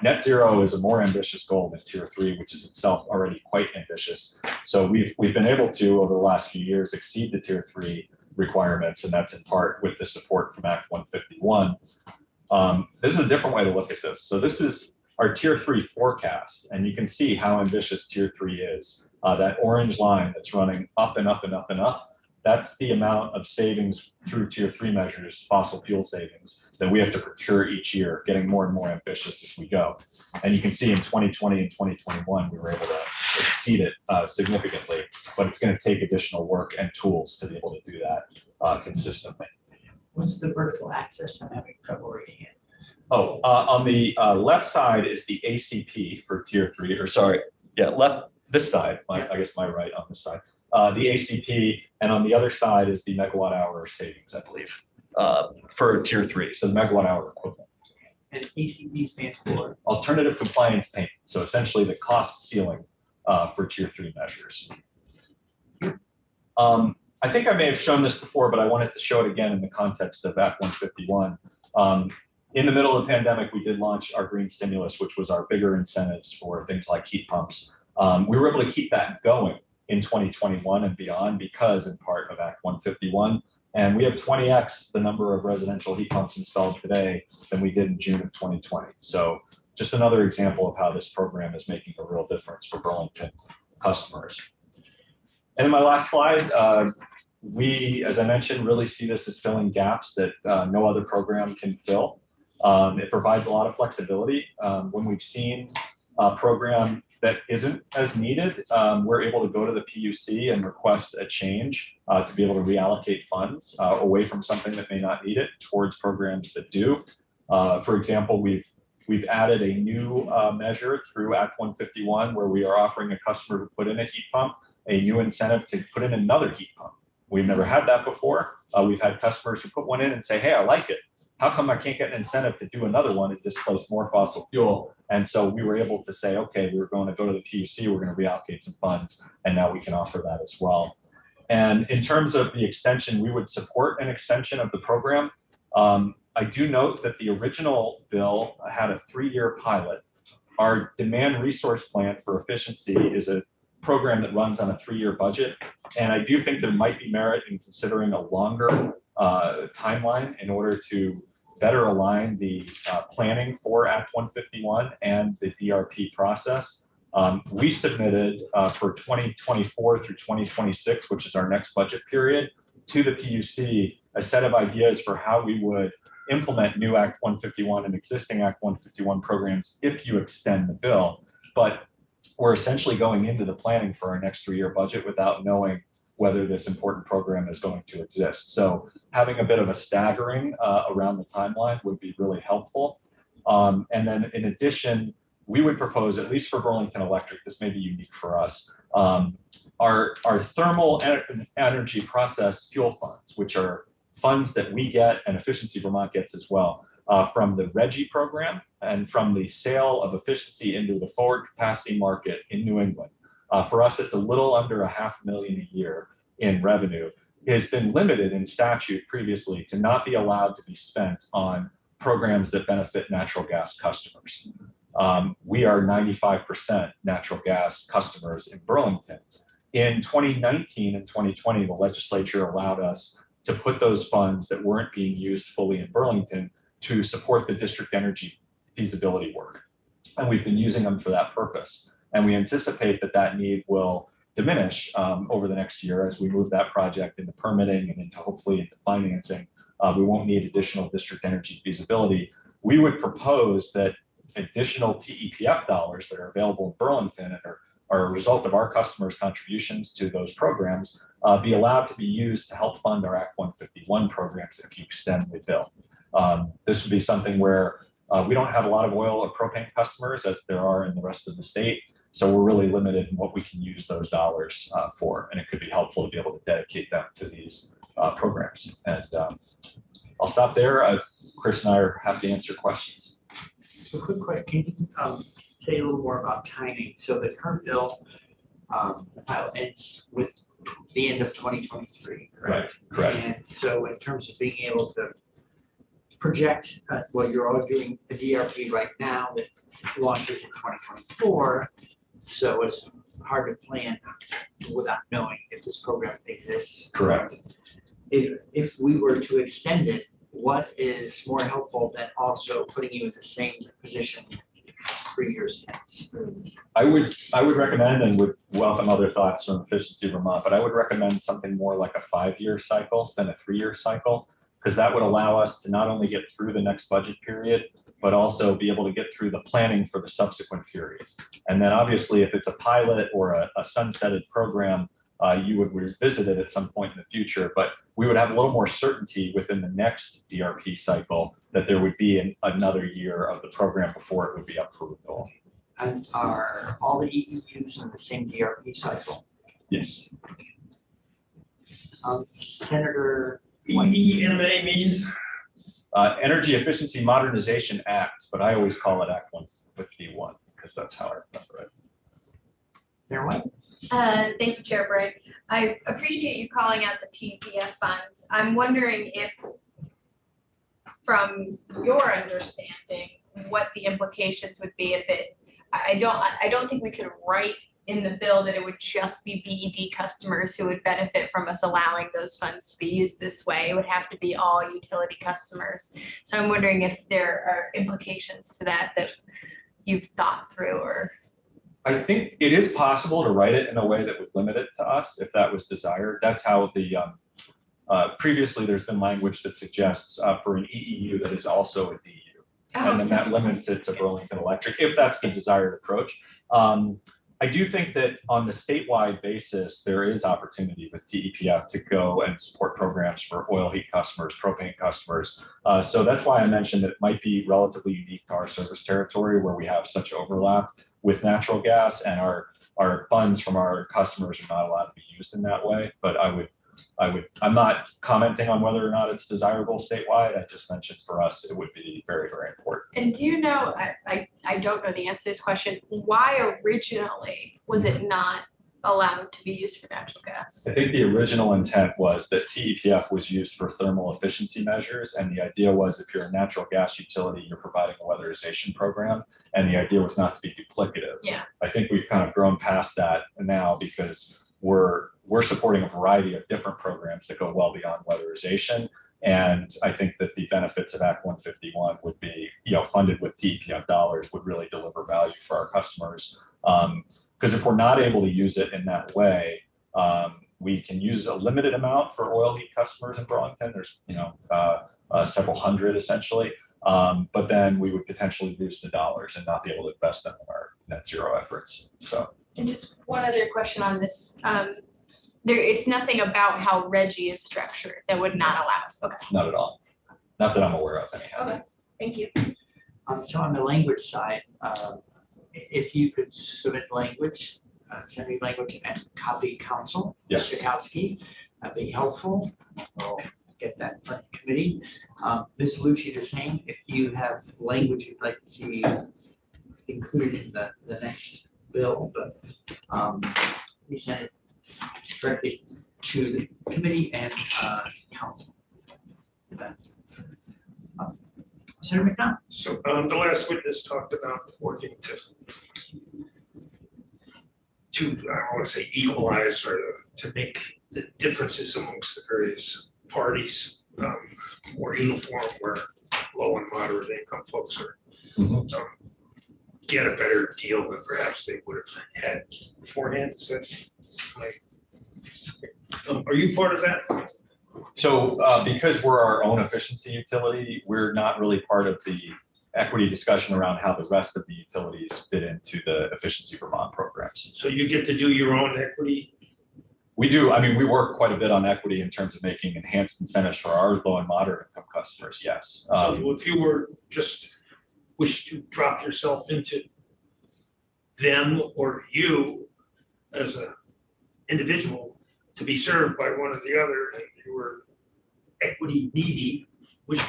Net zero is a more ambitious goal than Tier 3, which is itself already quite ambitious. So we've been able to, over the last few years, exceed the Tier 3 requirements, and that's in part with the support from Act 151. This is a different way to look at this. So this is our tier 3 forecast, and you can see how ambitious tier 3 is. That orange line that's running up and up and up and up, that's the amount of savings through tier 3 measures, fossil fuel savings, that we have to procure each year, getting more and more ambitious as we go. And you can see in 2020 and 2021, we were able to exceed it significantly, but it's going to take additional work and tools to be able to do that consistently. What's the vertical axis? I'm having trouble reading it. Oh, on the left side is the ACP for tier 3, or sorry, yeah, left, this side, I guess my right on this side. The ACP, and on the other side is the megawatt hour savings, I believe, for tier 3, so the megawatt hour equivalent. And ACP stands for? Alternative compliance payment, so essentially the cost ceiling for tier 3 measures. I think I may have shown this before, but I wanted to show it again in the context of Act 151. In the middle of the pandemic, we did launch our green stimulus, which was our bigger incentives for things like heat pumps. We were able to keep that going in 2021 and beyond because in part of Act 151. And we have 20x the number of residential heat pumps installed today than we did in June of 2020. So just another example of how this program is making a real difference for Burlington customers. And in my last slide, we, as I mentioned, really see this as filling gaps that no other program can fill. It provides a lot of flexibility. When we've seen a program that isn't as needed, we're able to go to the PUC and request a change to be able to reallocate funds away from something that may not need it towards programs that do. For example, we've added a new measure through Act 151 where we are offering a customer who put in a heat pump a new incentive to put in another heat pump. We've never had that before. We've had customers who put one in and say, hey, I like it. How come I can't get an incentive to do another one and displace more fossil fuel? And so we were able to say, okay, we're going to go to the PUC, we're going to reallocate some funds, and now we can offer that as well. And in terms of the extension, we would support an extension of the program. I do note that the original bill had a 3-year pilot. Our demand resource plan for efficiency is a program that runs on a 3-year budget. And I do think there might be merit in considering a longer timeline in order to better align the planning for Act 151 and the DRP process. We submitted for 2024 through 2026, which is our next budget period, to the PUC a set of ideas for how we would implement new Act 151 and existing Act 151 programs if you extend the bill. But we're essentially going into the planning for our next 3-year budget without knowing whether this important program is going to exist. So having a bit of a staggering around the timeline would be really helpful. And then in addition, we would propose, at least for Burlington Electric, this may be unique for us, our thermal energy process fuel funds, which are funds that we get and Efficiency Vermont gets as well, from the RGGI program and from the sale of efficiency into the forward capacity market in New England. For us, it's a little under $500,000 a year in revenue. It has been limited in statute previously to not be allowed to be spent on programs that benefit natural gas customers. We are 95% natural gas customers in Burlington. In 2019 and 2020, the legislature allowed us to put those funds that weren't being used fully in Burlington to support the district energy feasibility work. And we've been using them for that purpose. And we anticipate that that need will diminish over the next year as we move that project into permitting and into hopefully into financing. We won't need additional district energy feasibility. We would propose that additional TEPF dollars that are available in Burlington and are a result of our customers' contributions to those programs be allowed to be used to help fund our Act 151 programs if you extend the bill. This would be something where we don't have a lot of oil or propane customers as there are in the rest of the state. So we're really limited in what we can use those dollars for. And it could be helpful to be able to dedicate them to these programs. And I'll stop there. Chris and I are happy to answer questions. So quick question, can you say a little more about timing? So the current bill, the pilot ends with the end of 2023, correct? Correct. And so in terms of being able to project, well, you're all doing the DRP right now that launches in 2024. So it's hard to plan without knowing if this program exists. Correct. If we were to extend it, what is more helpful than also putting you in the same position 3 years hence? I would recommend and would welcome other thoughts from Efficiency Vermont, but I would recommend something more like a 5-year cycle than a 3-year cycle, because that would allow us to not only get through the next budget period, but also be able to get through the planning for the subsequent period. And then obviously, if it's a pilot or a sunsetted program, you would revisit it at some point in the future, but we would have a little more certainty within the next DRP cycle that there would be another year of the program before it would be up for renewal. And are all the EEUs in the same DRP cycle? Yes. Senator, EMA means? Energy Efficiency Modernization Act, but I always call it Act 151 because that's how I remember it. Mayor White? Thank you, Chair Bright. I appreciate you calling out the TPF funds. I'm wondering if, from your understanding, what the implications would be if it, I don't think we could write in the bill that it would just be BED customers who would benefit from us allowing those funds to be used this way. It would have to be all utility customers. So I'm wondering if there are implications to that you've thought through or. I think it is possible to write it in a way that would limit it to us if that was desired. That's how the previously there's been language that suggests for an EEU that is also a DU. And then that limits it to Burlington Electric if that's the desired approach. I do think that on the statewide basis, there is opportunity with TEPF to go and support programs for oil heat customers, propane customers. So that's why I mentioned that it might be relatively unique to our service territory where we have such overlap with natural gas, and our funds from our customers are not allowed to be used in that way. But I'm not commenting on whether or not it's desirable statewide. I just mentioned for us, it would be very, very important. And do you know, I don't know the answer to this question, why originally was it not allowed to be used for natural gas? I think the original intent was that TEPF was used for thermal efficiency measures. And the idea was if you're a natural gas utility, you're providing a weatherization program. And the idea was not to be duplicative. Yeah. I think we've kind of grown past that now because we're supporting a variety of different programs that go well beyond weatherization. And I think that the benefits of Act 151 would be, funded with TEPF dollars would really deliver value for our customers. Because if we're not able to use it in that way, we can use a limited amount for oil heat customers in Burlington. There's, several hundred essentially. But then we would potentially lose the dollars and not be able to invest them in our net zero efforts. So. And just one other question on this. It's nothing about how Reggie is structured that would not allow us. Okay. Not at all. Not that I'm aware of anyhow. Okay. Thank you. So on the language side, if you could submit language, send me language and copy council, Yes. Mr. Kowski, that'd be helpful. We'll get that in front of the committee. Ms. Lucci, the same. If you have language you'd like to see included in the next bill, but we send it directly to the committee and council. Senator McDonald. So the last witness talked about working to I don't want to say equalize or to make the differences amongst the various parties more uniform, where low and moderate income folks are get a better deal than perhaps they would have had beforehand. Is that are you part of that? So because we're our own efficiency utility, we're not really part of the equity discussion around how the rest of the utilities fit into the Efficiency Vermont programs. So you get to do your own equity? We do. I mean, we work quite a bit on equity in terms of making enhanced incentives for our low and moderate income customers. Yes. So if you were just wish to drop yourself into them or you as an individual to be served by one or the other, and you were equity needy, which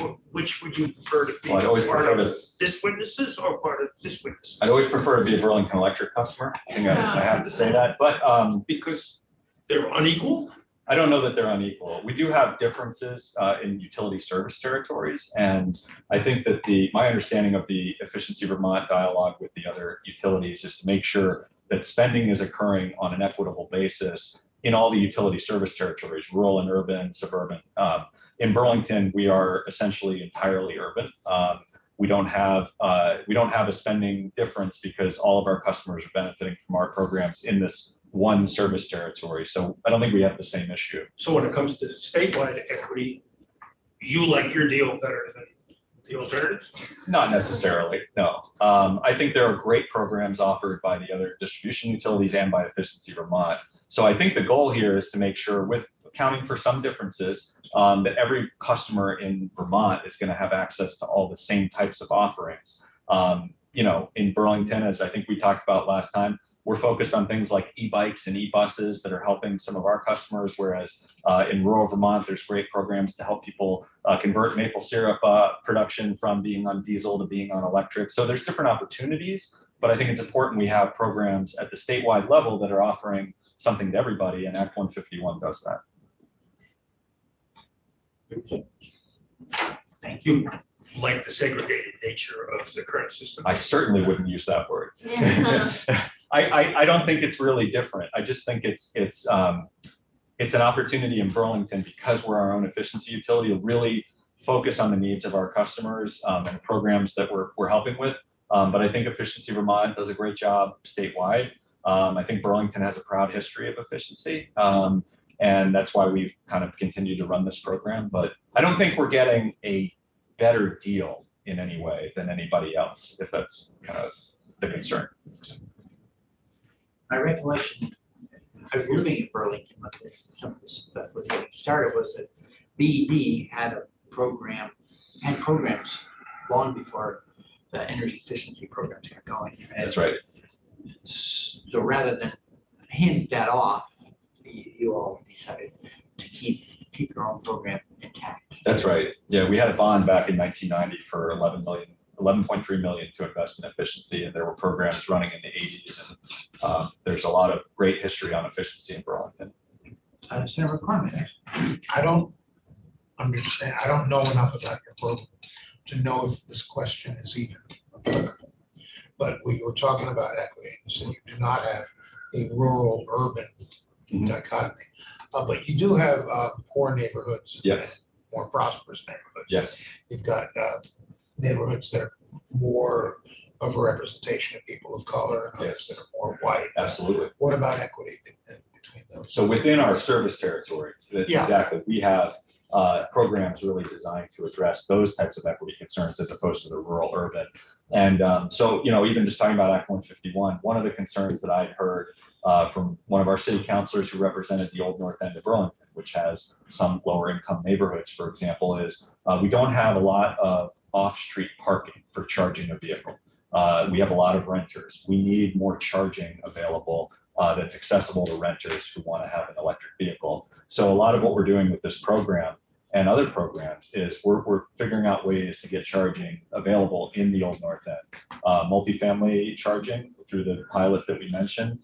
would you prefer to be? Well, I'd always part prefer of to. This witnesses or part of this witnesses? I'd always prefer to be a Burlington Electric customer. I think I have to say that, but Because they're unequal? I don't know that they're unequal. We do have differences in utility service territories, and I think that my understanding of the Efficiency Vermont dialogue with the other utilities is to make sure that spending is occurring on an equitable basis in all the utility service territories, rural and urban, suburban. In Burlington, we are essentially entirely urban. We don't have a spending difference because all of our customers are benefiting from our programs in this one service territory. So I don't think we have the same issue. So when it comes to statewide equity, you like your deal better than the alternatives? Not necessarily, no. I think there are great programs offered by the other distribution utilities and by Efficiency Vermont. So I think the goal here is to make sure, with accounting for some differences, that every customer in Vermont is going to have access to all the same types of offerings. You know, in Burlington, as I think we talked about last time, we're focused on things like e-bikes and e-buses that are helping some of our customers, whereas in rural Vermont, there's great programs to help people convert maple syrup production from being on diesel to being on electric. So there's different opportunities, but I think it's important we have programs at the statewide level that are offering something to everybody, and Act 151 does that. Thank you. You like the segregated nature of the current system? I certainly wouldn't use that word. Yeah. I don't think it's really different. I just think it's an opportunity in Burlington, because we're our own efficiency utility, to really focus on the needs of our customers and the programs that we're helping with. But I think Efficiency Vermont does a great job statewide. I think Burlington has a proud history of efficiency, and that's why we've kind of continued to run this program. But I don't think we're getting a better deal in any way than anybody else, if that's kind of the concern. My recollection, I was living in Burlington when some of this stuff was getting started, was that BED had programs long before the energy efficiency programs got going. And That's right. so rather than hand that off, you all decided to keep your own program intact. That's right. Yeah, we had a bond back in 1990 for 11.3 million to invest in efficiency, and there were programs running in the 80s. And there's a lot of great history on efficiency in Burlington. Senator McCormick. I don't understand, I don't know enough about your program to know if this question is even applicable. But we were talking about equity, and you said you do not have a rural-urban dichotomy. But you do have poor neighborhoods. Yes. More prosperous neighborhoods. Yes. You've got neighborhoods that are more of a representation of people of color, and others that are more white. Absolutely. What about equity between those? So within our service territory, that's exactly, we have programs really designed to address those types of equity concerns as opposed to the rural urban. And so, you know, even just talking about Act 151, one of the concerns that I'd heard from one of our city councilors who represented the Old North End of Burlington, which has some lower income neighborhoods, for example, is we don't have a lot of off-street parking for charging a vehicle. We have a lot of renters. We need more charging available that's accessible to renters who want to have an electric vehicle. So a lot of what we're doing with this program and other programs is we're figuring out ways to get charging available in the Old North End. Multifamily charging through the pilot that we mentioned.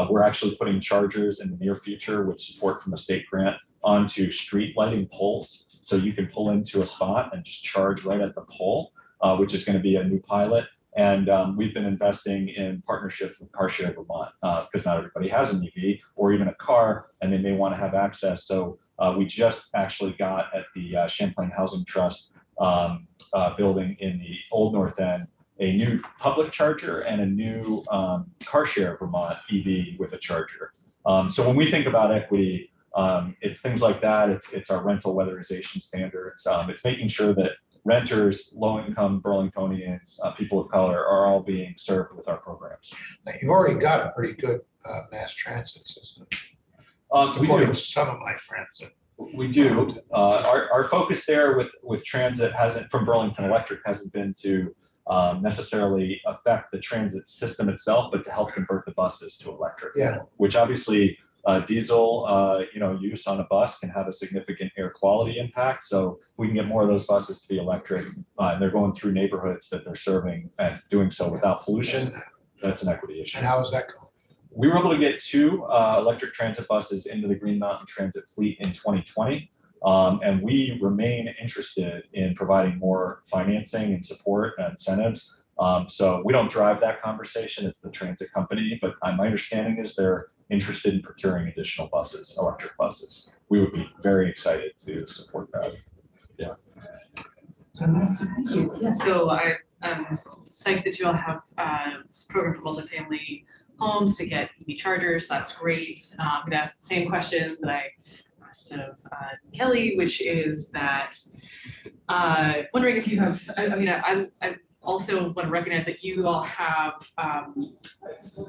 We're actually putting chargers in the near future with support from a state grant onto street lighting poles. So you can pull into a spot and just charge right at the pole, which is going to be a new pilot. And we've been investing in partnerships with CarShare Vermont because not everybody has an EV or even a car, and they may want to have access. So we just actually got at the Champlain Housing Trust building in the Old North End a new public charger and a new CarShare Vermont EV with a charger. So when we think about equity, it's things like that. It's our rental weatherization standards. It's making sure that renters, low-income Burlingtonians, people of color are all being served with our programs. Now, you've already got a pretty good mass transit system. We According do. to some of my friends. We do. Our focus there with transit from Burlington Electric hasn't been to necessarily affect the transit system itself, but to help convert the buses to electric. Yeah. Which obviously diesel, use on a bus can have a significant air quality impact. So we can get more of those buses to be electric, and they're going through neighborhoods that they're serving and doing so without pollution. That's an equity issue. And how is that going? We were able to get 2 electric transit buses into the Green Mountain Transit fleet in 2020. And we remain interested in providing more financing and support and incentives. So we don't drive that conversation, it's the transit company, but my understanding is they're interested in procuring additional buses, electric buses. We would be very excited to support that. Yeah, so I'm psyched that you all have this program for multifamily homes to get EV chargers. That's great. I'm gonna ask the same question that I asked of Kelly, which is that wondering if you have, I also want to recognize that you all have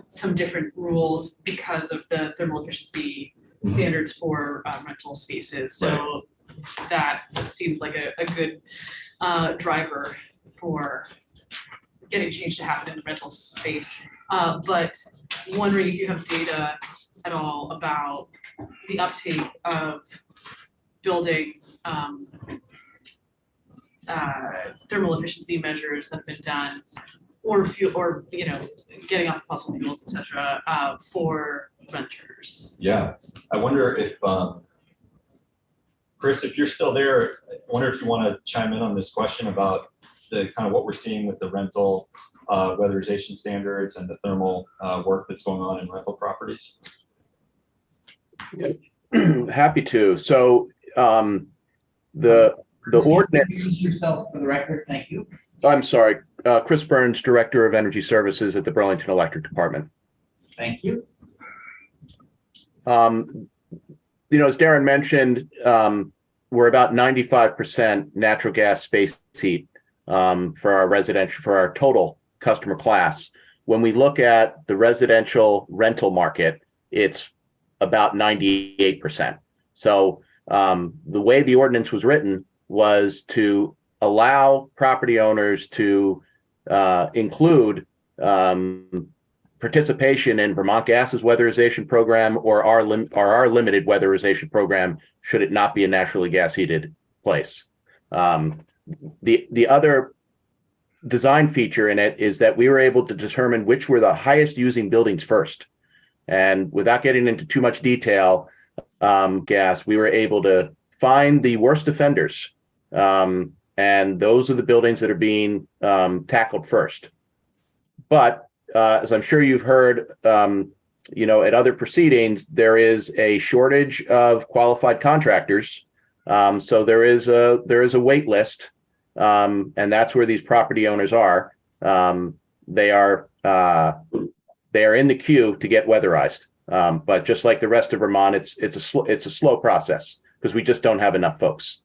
some different rules because of the thermal efficiency standards for rental spaces. So that seems like a good driver for getting change to happen in the rental space. But wondering if you have data at all about the uptake of building thermal efficiency measures that have been done, or getting off fossil fuels, et cetera, for renters. Yeah, I wonder if, Chris, if you're still there, I wonder if you want to chime in on this question about the kind of what we're seeing with the rental weatherization standards and the thermal work that's going on in rental properties. Happy to. So the ordinance. Introduce yourself for the record, thank you. I'm sorry, Chris Burns, Director of Energy Services at the Burlington Electric Department. Thank you. As Darren mentioned, we're about 95% natural gas space heat for our total customer class. When we look at the residential rental market, it's about 98%. So the way the ordinance was written was to allow property owners to include participation in Vermont Gas's weatherization program or our limited weatherization program, should it not be a naturally gas heated place. The other design feature in it is that we were able to determine which were the highest using buildings first. And without getting into too much detail, we were able to find the worst offenders. And those are the buildings that are being tackled first. But as I'm sure you've heard, at other proceedings, there is a shortage of qualified contractors. So there is a wait list, and that's where these property owners are. They are in the queue to get weatherized. But just like the rest of Vermont, it's a slow process because we just don't have enough folks.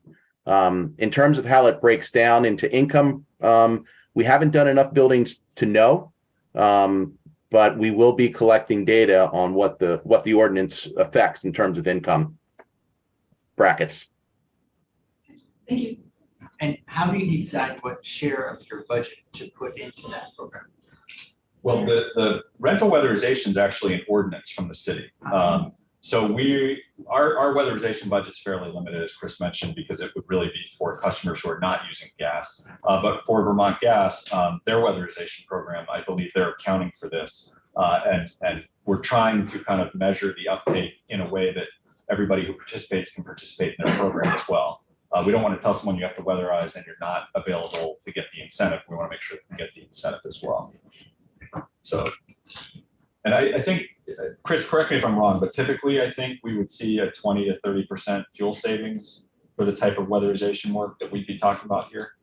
In terms of how it breaks down into income, we haven't done enough buildings to know, but we will be collecting data on what the ordinance affects in terms of income brackets. Thank you. And how do you decide what share of your budget to put into that program? Well, the rental weatherization is actually an ordinance from the city. So our weatherization budget is fairly limited, as Chris mentioned, because it would really be for customers who are not using gas. But for Vermont Gas, their weatherization program, I believe they're accounting for this. And we're trying to kind of measure the uptake in a way that everybody who participates can participate in their program as well. We don't want to tell someone you have to weatherize and you're not available to get the incentive. We want to make sure they get the incentive as well. So, and I think, Chris, correct me if I'm wrong, but typically I think we would see a 20 to 30% fuel savings for the type of weatherization work that we'd be talking about here.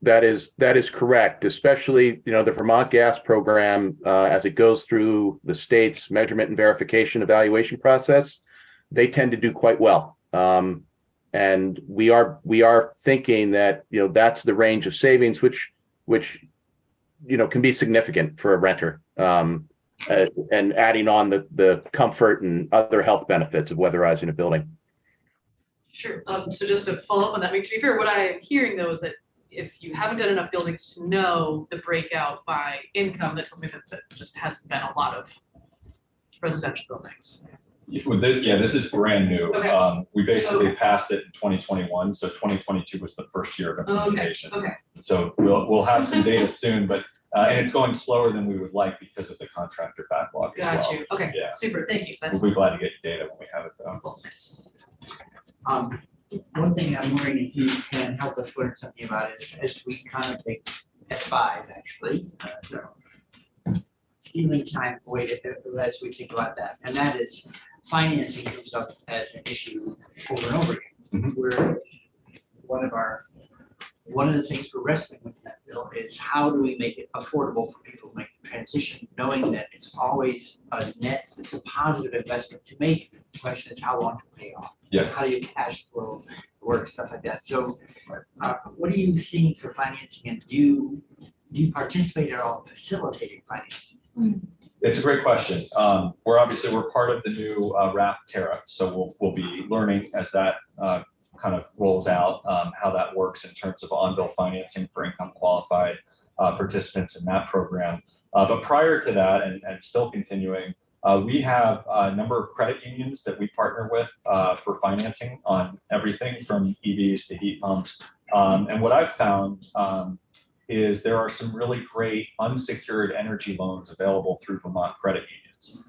That is correct, especially, the Vermont Gas program, as it goes through the state's measurement and verification evaluation process, they tend to do quite well. And we are thinking that, that's the range of savings, which can be significant for a renter, and adding on the comfort and other health benefits of weatherizing a building. Sure. So just to follow up on that, to be fair, what I am hearing though is that if you haven't done enough buildings to know the breakout by income, that's something that just hasn't been a lot of residential buildings. This is brand new. Okay. We basically passed it in 2021, so 2022 was the first year of implementation. Okay. So we'll have some data soon, but and it's going slower than we would like because of the contractor backlog as Got well. you. Okay. Yeah. Super. Thank you. That's We'll be glad to get you data when we have it though. cool. Nice. One thing I'm wondering if you can help us learn something about is as we contemplate S5 actually, so stealing time away as we think about that, and that is financing comes up as an issue over and over again. Where one of the things we're wrestling with in that bill is how do we make it affordable for people to make the transition, knowing that it's always a net, it's a positive investment to make. The question is how long to pay off. Yes. How do you cash flow work, stuff like that. So what are you seeing for financing, and do you participate at all in facilitating financing? It's a great question. We're part of the new RAP tariff, so we'll be learning as that kind of rolls out how that works in terms of on-bill financing for income qualified participants in that program. But prior to that, and still continuing, we have a number of credit unions that we partner with for financing on everything from EVs to heat pumps. And what I've found is there are some really great unsecured energy loans available through Vermont credit unions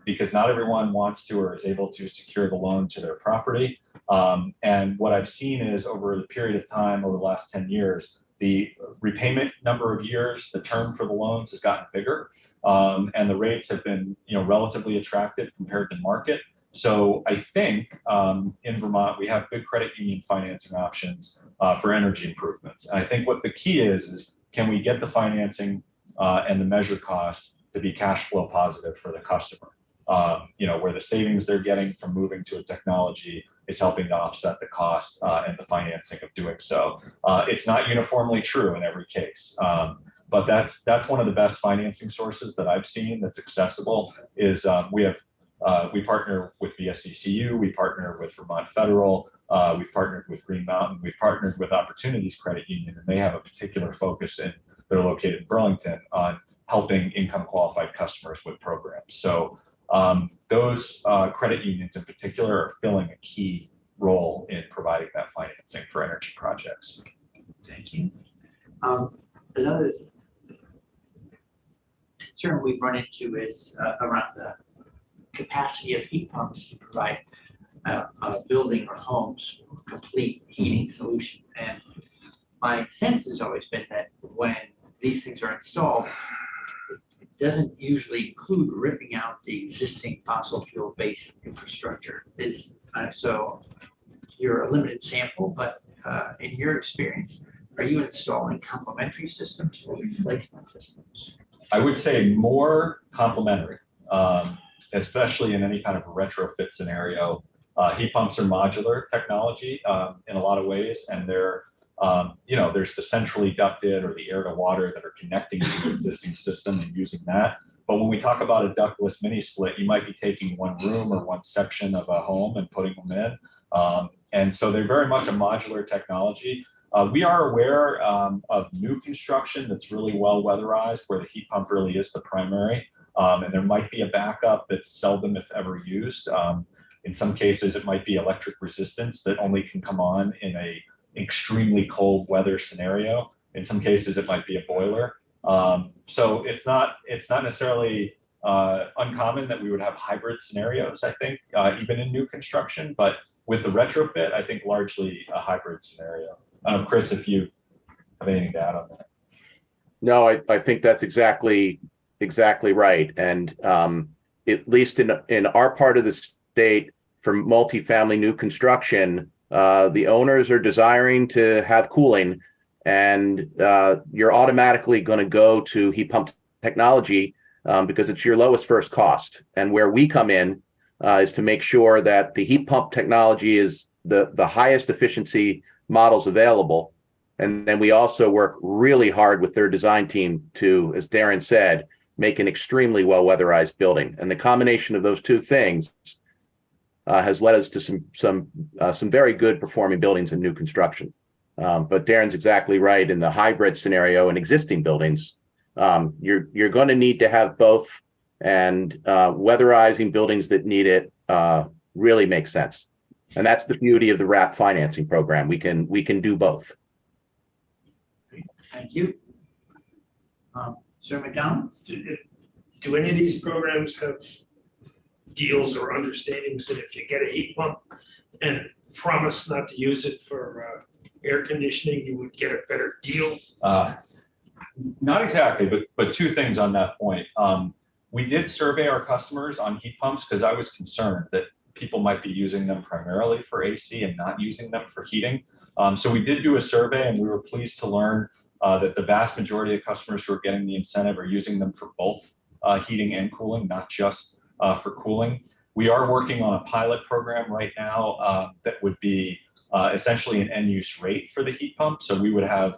because not everyone wants to or is able to secure the loan to their property. And what I've seen is over the period of time, over the last 10 years, the repayment number of years, the term for the loans has gotten bigger, and the rates have been, relatively attractive compared to market. So I think in Vermont, we have good credit union financing options for energy improvements. And I think what the key is can we get the financing and the measured cost to be cash flow positive for the customer? Where the savings they're getting from moving to a technology is helping to offset the cost and the financing of doing so. It's not uniformly true in every case. But that's one of the best financing sources that I've seen that's accessible is we partner with VSCCU, we partner with Vermont Federal, we've partnered with Green Mountain, we've partnered with Opportunities Credit Union, and they have a particular focus they're located in Burlington on helping income qualified customers with programs. So those credit unions in particular are filling a key role in providing that financing for energy projects. Thank you. Another concern we've run into is around the capacity of heat pumps to provide a building or homes a complete heating solution. And my sense has always been that when these things are installed, it doesn't usually include ripping out the existing fossil fuel based infrastructure. So you're a limited sample, but in your experience, are you installing complementary systems or replacement systems? I would say more complementary, especially in any kind of retrofit scenario. Heat pumps are modular technology in a lot of ways, and they're, there's the centrally ducted or the air to water that are connecting to the existing system and using that. But when we talk about a ductless mini split, you might be taking one room or one section of a home and putting them in. And so they're very much a modular technology. We are aware of new construction that's really well weatherized, where the heat pump really is the primary. And there might be a backup that's seldom, if ever, used. In some cases, it might be electric resistance that only can come on in a extremely cold weather scenario. In some cases, it might be a boiler. So it's not necessarily uncommon that we would have hybrid scenarios, I think, even in new construction. But with the retrofit, I think largely a hybrid scenario. Chris, if you have anything to add on that. No, I think that's exactly right. And at least in our part of the state, for multifamily new construction, the owners are desiring to have cooling, and you're automatically going to go to heat pump technology because it's your lowest first cost. And where we come in is to make sure that the heat pump technology is the highest efficiency models available. And then we also work really hard with their design team to, as Darren said, make an extremely well weatherized building. And the combination of those two things has led us to some very good performing buildings in new construction. But Darren's exactly right. In the hybrid scenario in existing buildings, you're going to need to have both, and weatherizing buildings that need it really makes sense. And that's the beauty of the RAP financing program. We can do both. Thank you. Sir McDonald? Do any of these programs have deals or understandings that if you get a heat pump and promise not to use it for air conditioning, you would get a better deal? Not exactly, but two things on that point. We did survey our customers on heat pumps because I was concerned that people might be using them primarily for AC and not using them for heating. So we did do a survey, and we were pleased to learn that the vast majority of customers who are getting the incentive are using them for both heating and cooling, not just for cooling. We are working on a pilot program right now that would be essentially an end-use rate for the heat pump. So we would have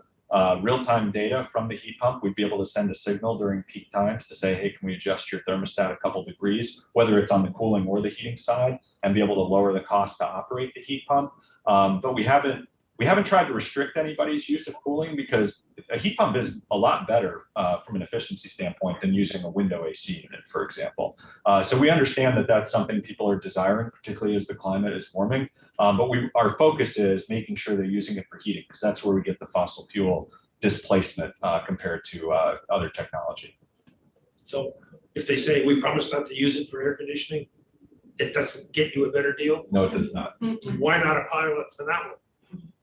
real-time data from the heat pump. We'd be able to send a signal during peak times to say, hey, can we adjust your thermostat a couple degrees, whether it's on the cooling or the heating side, and be able to lower the cost to operate the heat pump. But we haven't tried to restrict anybody's use of cooling, because a heat pump is a lot better from an efficiency standpoint than using a window AC unit, for example. So we understand that that's something people are desiring, particularly as the climate is warming. But our focus is making sure they're using it for heating, because that's where we get the fossil fuel displacement compared to other technology. So if they say, we promise not to use it for air conditioning, it doesn't get you a better deal? No, it does not. Why not a pilot for that one?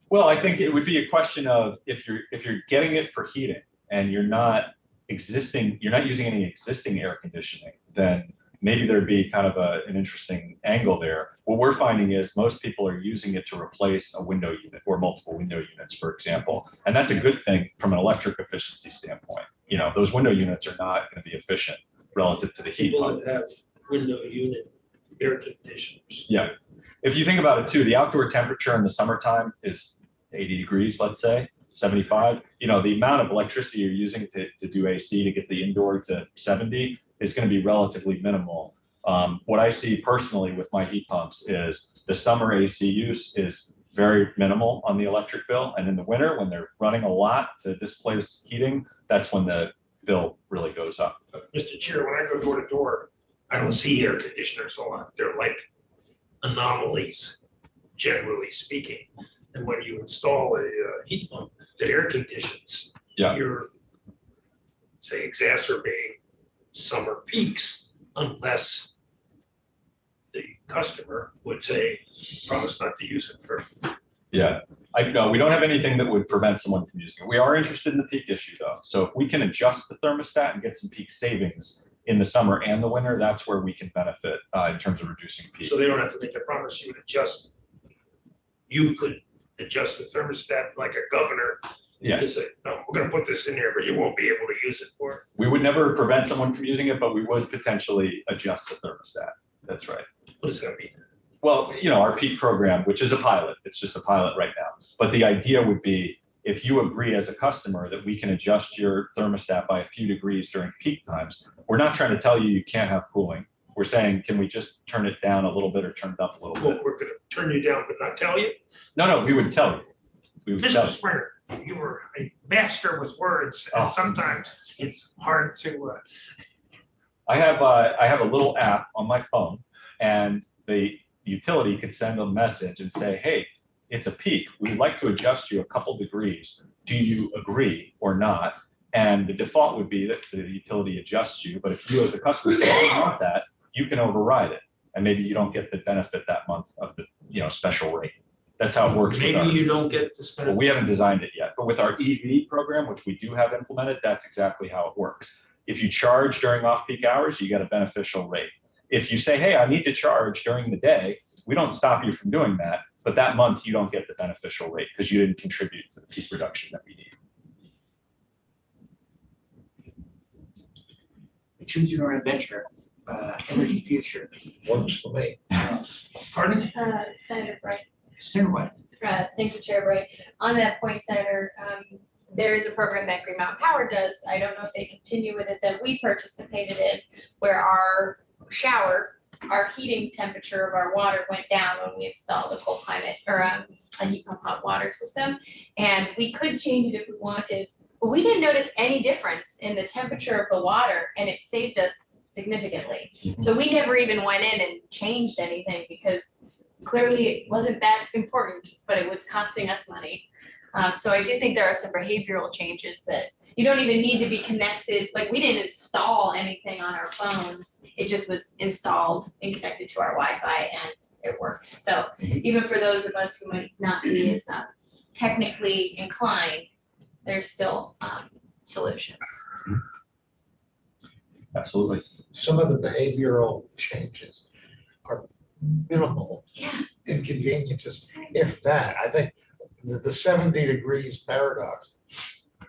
Well, I think it would be a question of if you're getting it for heating and you're not using any existing air conditioning, then maybe there'd be kind of an interesting angle there. What we're finding is most people are using it to replace a window unit or multiple window units, for example. And that's a good thing from an electric efficiency standpoint. You know, those window units are not going to be efficient relative to the heat People pump. that have window unit air conditioners. Yeah. If you think about it too, the outdoor temperature in the summertime is 80 degrees, let's say, 75. You know, the amount of electricity you're using to do AC to get the indoor to 70 is going to be relatively minimal. What I see personally with my heat pumps is the summer AC use is very minimal on the electric bill. And in the winter, when they're running a lot to displace heating, that's when the bill really goes up. Mr. Chair, when I go door to door, I don't see air conditioners a lot. They're like anomalies, generally speaking. And when you install a heat pump that air conditions, Yeah. you're, say, exacerbating summer peaks, unless the customer would say, promise not to use it for. Yeah, no, we don't have anything that would prevent someone from using it. We are interested in the peak issue though. So if we can adjust the thermostat and get some peak savings in the summer and the winter, that's where we can benefit in terms of reducing peak. So they don't have to make a promise, you would adjust. You could adjust the thermostat like a governor. To Yes, say, no, we're gonna put this in here, but you won't be able to use it for it. we would never prevent someone from using it, but we would potentially adjust the thermostat. That's right. What does that mean? Well, you know, our peak program, which is a pilot, it's just a pilot right now. But the idea would be if you agree as a customer that we can adjust your thermostat by a few degrees during peak times, we're not trying to tell you can't have cooling. We're saying, can we just turn it down a little bit or turn it up a little Well, bit? we're gonna turn you down, but not tell you. No, we would tell you. We would tell Mr. you. Springer, you were a master with words, Oh. and sometimes it's hard to, I have a little app on my phone, and the utility could send a message and say, hey, it's a peak. We'd like to adjust you a couple degrees. Do you agree or not? And the default would be that the utility adjusts you, but if you as a customer say, I don't want that, you can override it. And maybe you don't get the benefit that month of the special rate. That's how it works. with maybe our- you don't get to Well, spend. we haven't designed it yet, but with our EV program, which we do have implemented, that's exactly how it works. If you charge during off-peak hours, you get a beneficial rate. If you say, hey, I need to charge during the day, we don't stop you from doing that, but that month you don't get the beneficial rate because you didn't contribute to the peak reduction that we need. Choose your own adventure, energy future. Works for me. Pardon? Senator Bright, Senator White. thank you, Chair Bright. On that point, Senator, there is a program that Green Mountain Power does. I don't know if they continue with it, that we participated in, where our heating temperature of our water went down when we installed a cold climate or a heat pump hot water system. And we could change it if we wanted, but we didn't notice any difference in the temperature of the water, and it saved us significantly. So we never even went in and changed anything because clearly it wasn't that important, but it was costing us money. So I do think there are some behavioral changes that you don't even need to be connected. Like, we didn't install anything on our phones. It just was installed and connected to our Wi-Fi, and it worked. So even for those of us who might not be as technically inclined, there's still solutions. Absolutely. Some of the behavioral changes are minimal inconveniences, if that. I think the 70 degrees paradox.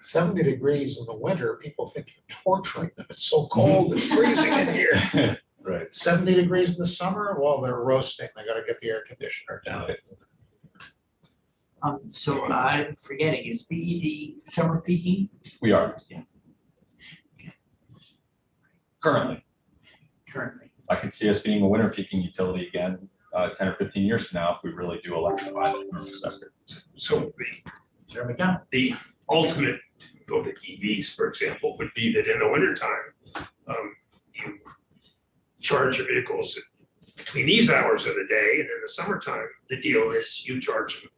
70 degrees in the winter, people think you're torturing them. It's so cold, it's freezing in here. Right. 70 degrees in the summer, well, they're roasting. They gotta get the air conditioner down. So I'm forgetting, is BED summer peaking? We are. Yeah. Currently. Currently? I could see us being a winter peaking utility again, 10 or 15 years from now if we really do electrify the thermal sector. So Sarah McDonald? the ultimate to go to EVs, for example, would be that in the wintertime, you charge your vehicles between these hours of the day, and in the summertime, the deal is you charge them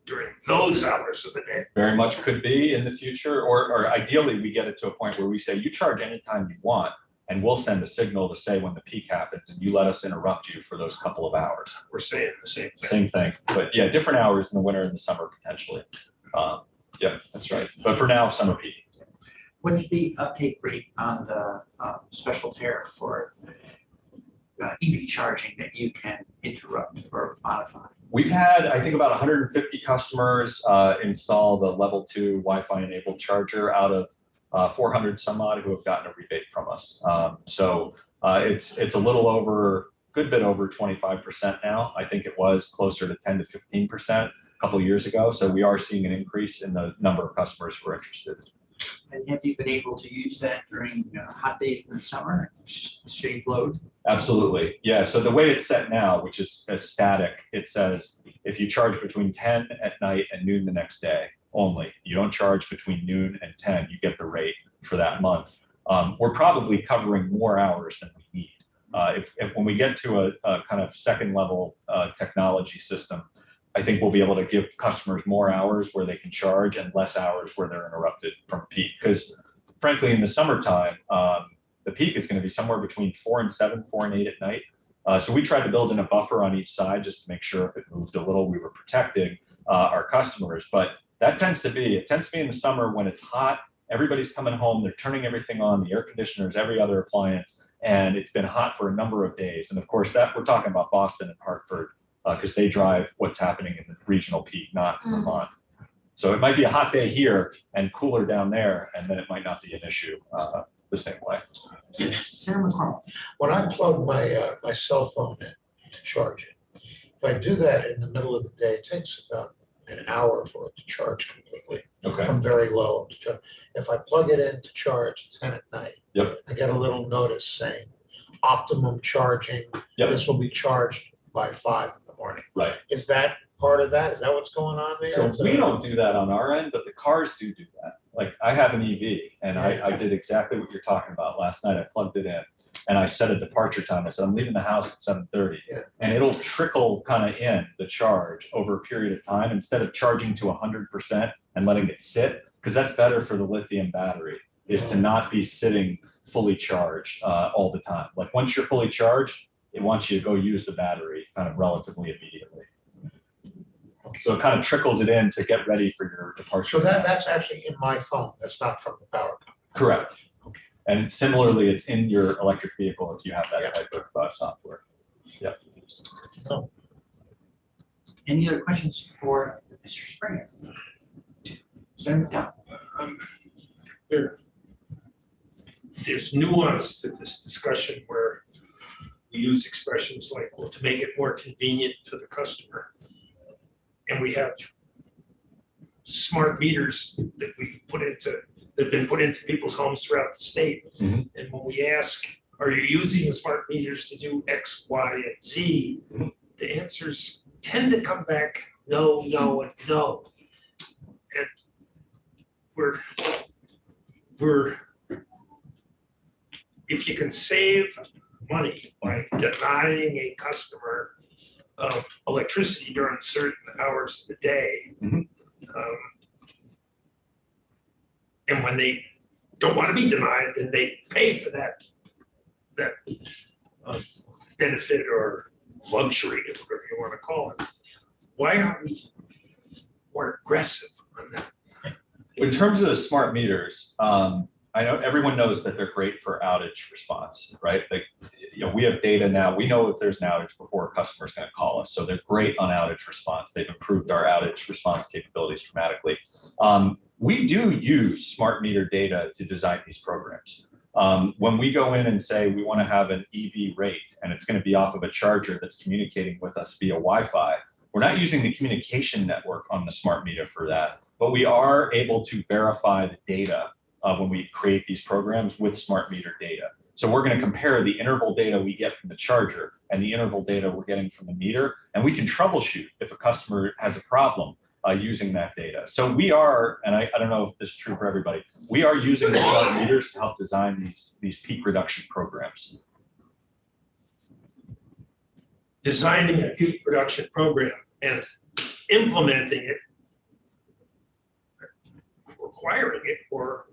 during those hours of the day. Very much could be in the future, or ideally we get it to a point where we say you charge anytime you want, and we'll send a signal to say when the peak happens, and you let us interrupt you for those couple of hours. We're saying the same thing. Same thing, but yeah, different hours in the winter and the summer potentially. Yeah, that's right. But for now, summer peak. What's the uptake rate on the special tariff for EV charging that you can interrupt or modify? We've had, I think, about 150 customers install the level 2 Wi-Fi enabled charger out of 400 some odd who have gotten a rebate from us. So it's a little over, good bit over 25% now. I think it was closer to 10 to 15% a couple of years ago. So we are seeing an increase in the number of customers who are interested. And have you been able to use that during hot days in the summer, shave load? Absolutely. Yeah. So the way it's set now, which is as static, it says if you charge between 10 at night and noon the next day only, you don't charge between noon and 10, you get the rate for that month. We're probably covering more hours than we need. If when we get to a kind of second level technology system, I think we'll be able to give customers more hours where they can charge and less hours where they're interrupted from peak. Because frankly, in the summertime, the peak is going to be somewhere between 4 and 7, 4 and 8 at night. So we tried to build in a buffer on each side just to make sure if it moved a little, we were protecting our customers. But it tends to be in the summer when it's hot, everybody's coming home, they're turning everything on, the air conditioners, every other appliance, and it's been hot for a number of days. And of course, that we're talking about Boston and Hartford, because they drive what's happening in the regional peak, not Vermont. So it might be a hot day here and cooler down there, and then it might not be an issue the same way. Sarah McCormick? When I plug my cell phone in to charge it, if I do that in the middle of the day, it takes about an hour for it to charge completely. Okay. From very low. If I plug it in to charge at 10 at night, Yep. I get a little notice saying optimum charging. Yep. This will be charged by 5 in the morning. Right. Is that part of that? Is that what's going on there? So Is we that- don't do that on our end, but the cars do that. Like I have an EV and I did exactly what you're talking about last night. I plugged it in and I set a departure time. I said, I'm leaving the house at 7:30. Yeah. And it'll trickle kind of in the charge over a period of time instead of charging to 100% and letting it sit, because that's better for the lithium battery, is to not be sitting fully charged all the time. Like once you're fully charged, it wants you to go use the battery kind of relatively immediately. So it kind of trickles it in to get ready for your departure. So that's actually in my phone. That's not from the power company. Correct. Okay. And similarly, it's in your electric vehicle if you have that Yeah. type of software. Yeah. Any other questions for Mr. Springer? Sarah McDonald? There's nuance to this discussion where we use expressions like, well, to make it more convenient to the customer. And we have smart meters that have been put into people's homes throughout the state. Mhm. And when we ask, are you using the smart meters to do X, Y, and Z? Mhm. The answers tend to come back, no, no, and no. And we're, if you can save money by denying a customer electricity during certain hours of the day, Mhm. and when they don't want to be denied, then they pay for that benefit or luxury, or whatever you want to call it. Why aren't we more aggressive on that? In terms of the smart meters, I know everyone knows that they're great for outage response, right? Like we have data now. We know if there's an outage before a customer's going to call us. So they're great on outage response. They've improved our outage response capabilities dramatically. We do use smart meter data to design these programs. When we go in and say we want to have an EV rate and it's going to be off of a charger that's communicating with us via Wi-Fi, we're not using the communication network on the smart meter for that, but we are able to verify the data when we create these programs with smart meter data. So we're going to compare the interval data we get from the charger and the interval data we're getting from the meter, and we can troubleshoot if a customer has a problem using that data. So we are, and I don't know if this is true for everybody, we are using the smart meters to help design these peak reduction programs. Designing a peak production program and implementing it, requiring it, or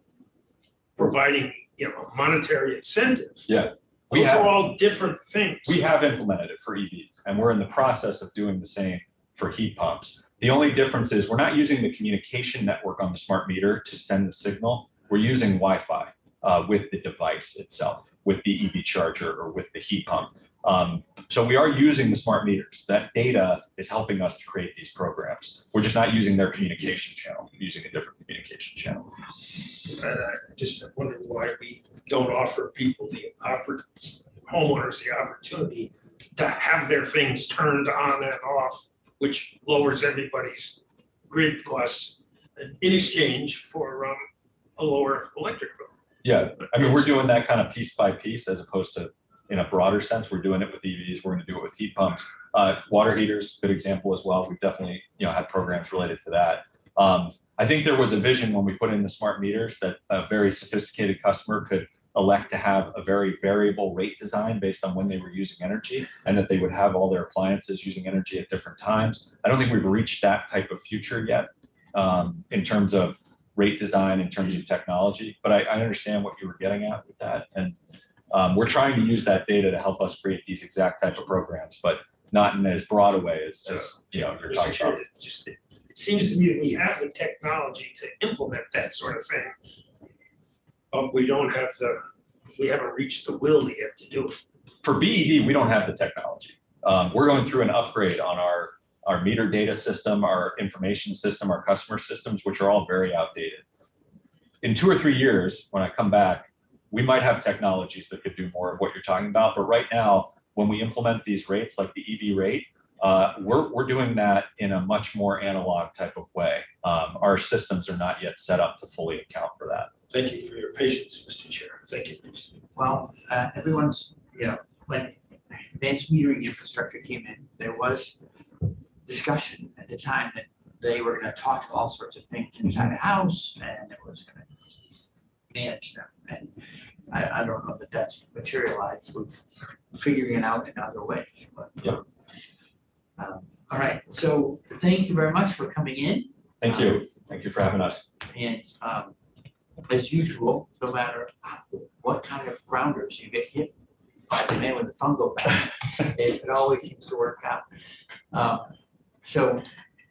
providing, monetary incentive. Yeah. Those are all different things. We have implemented it for EVs, and we're in the process of doing the same for heat pumps. The only difference is we're not using the communication network on the smart meter to send the signal. We're using Wi-Fi with the device itself, with the EV charger or with the heat pump. So we are using the smart meters. That data is helping us to create these programs. We're just not using their communication channel. We're using a different communication channel. I just wonder why we don't offer people homeowners the opportunity to have their things turned on and off, which lowers everybody's grid costs in exchange for a lower electric bill. Yeah, I mean, we're doing that kind of piece by piece as opposed to in a broader sense. We're doing it with EVs. We're going to do it with heat pumps. Water heaters, good example as well. We've definitely had programs related to that. I think there was a vision when we put in the smart meters that a very sophisticated customer could elect to have a very variable rate design based on when they were using energy, and that they would have all their appliances using energy at different times. I don't think we've reached that type of future yet in terms of rate design, in terms of technology, but I understand what you were getting at with that. And we're trying to use that data to help us create these exact type of programs, but not in as broad a way as you're talking about. It seems to me that we have the technology to implement that sort of thing, but we haven't reached the will yet to do it. For BED, we don't have the technology. We're going through an upgrade on our meter data system, our information system, our customer systems, which are all very outdated. In 2 or 3 years, when I come back, we might have technologies that could do more of what you're talking about. But right now, when we implement these rates, like the EV rate, we're doing that in a much more analog type of way. Our systems are not yet set up to fully account for that. Thank you for your patience, Mr. Chair. Thank you. Well, everyone's, when advanced metering infrastructure came in, there was discussion at the time that they were going to talk to all sorts of things inside the house, and it was going to manage them. And I don't know that that's materialized. We're figuring it out in other ways. But, Yep. All right. So thank you very much for coming in. Thank you. Thank you for having us. And as usual, no matter what kind of grounders you get hit by the man with the fungal back, it always seems to work out. So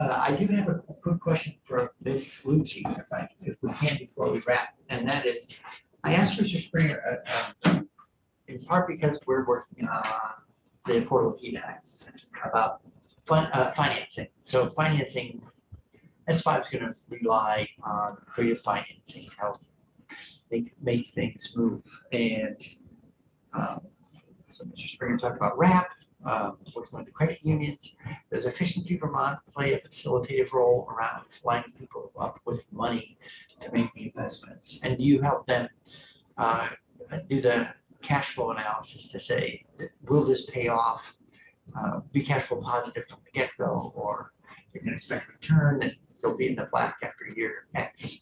I do have a quick question for Ms. Lucci, if we can, before we wrap, and that is, I asked Mr. Springer, in part because we're working on the Affordable Heat Act about financing. So financing, S5 is going to rely on creative financing, help make things move. And so Mr. Springer talked about RAP, working with the credit unions. Does Efficiency Vermont play a facilitative role around lining people up with money to make the investments? And do you help them do the cash flow analysis to say, will this pay off, be cash flow positive from the get-go, or you can expect a return that you'll be in the black after year X?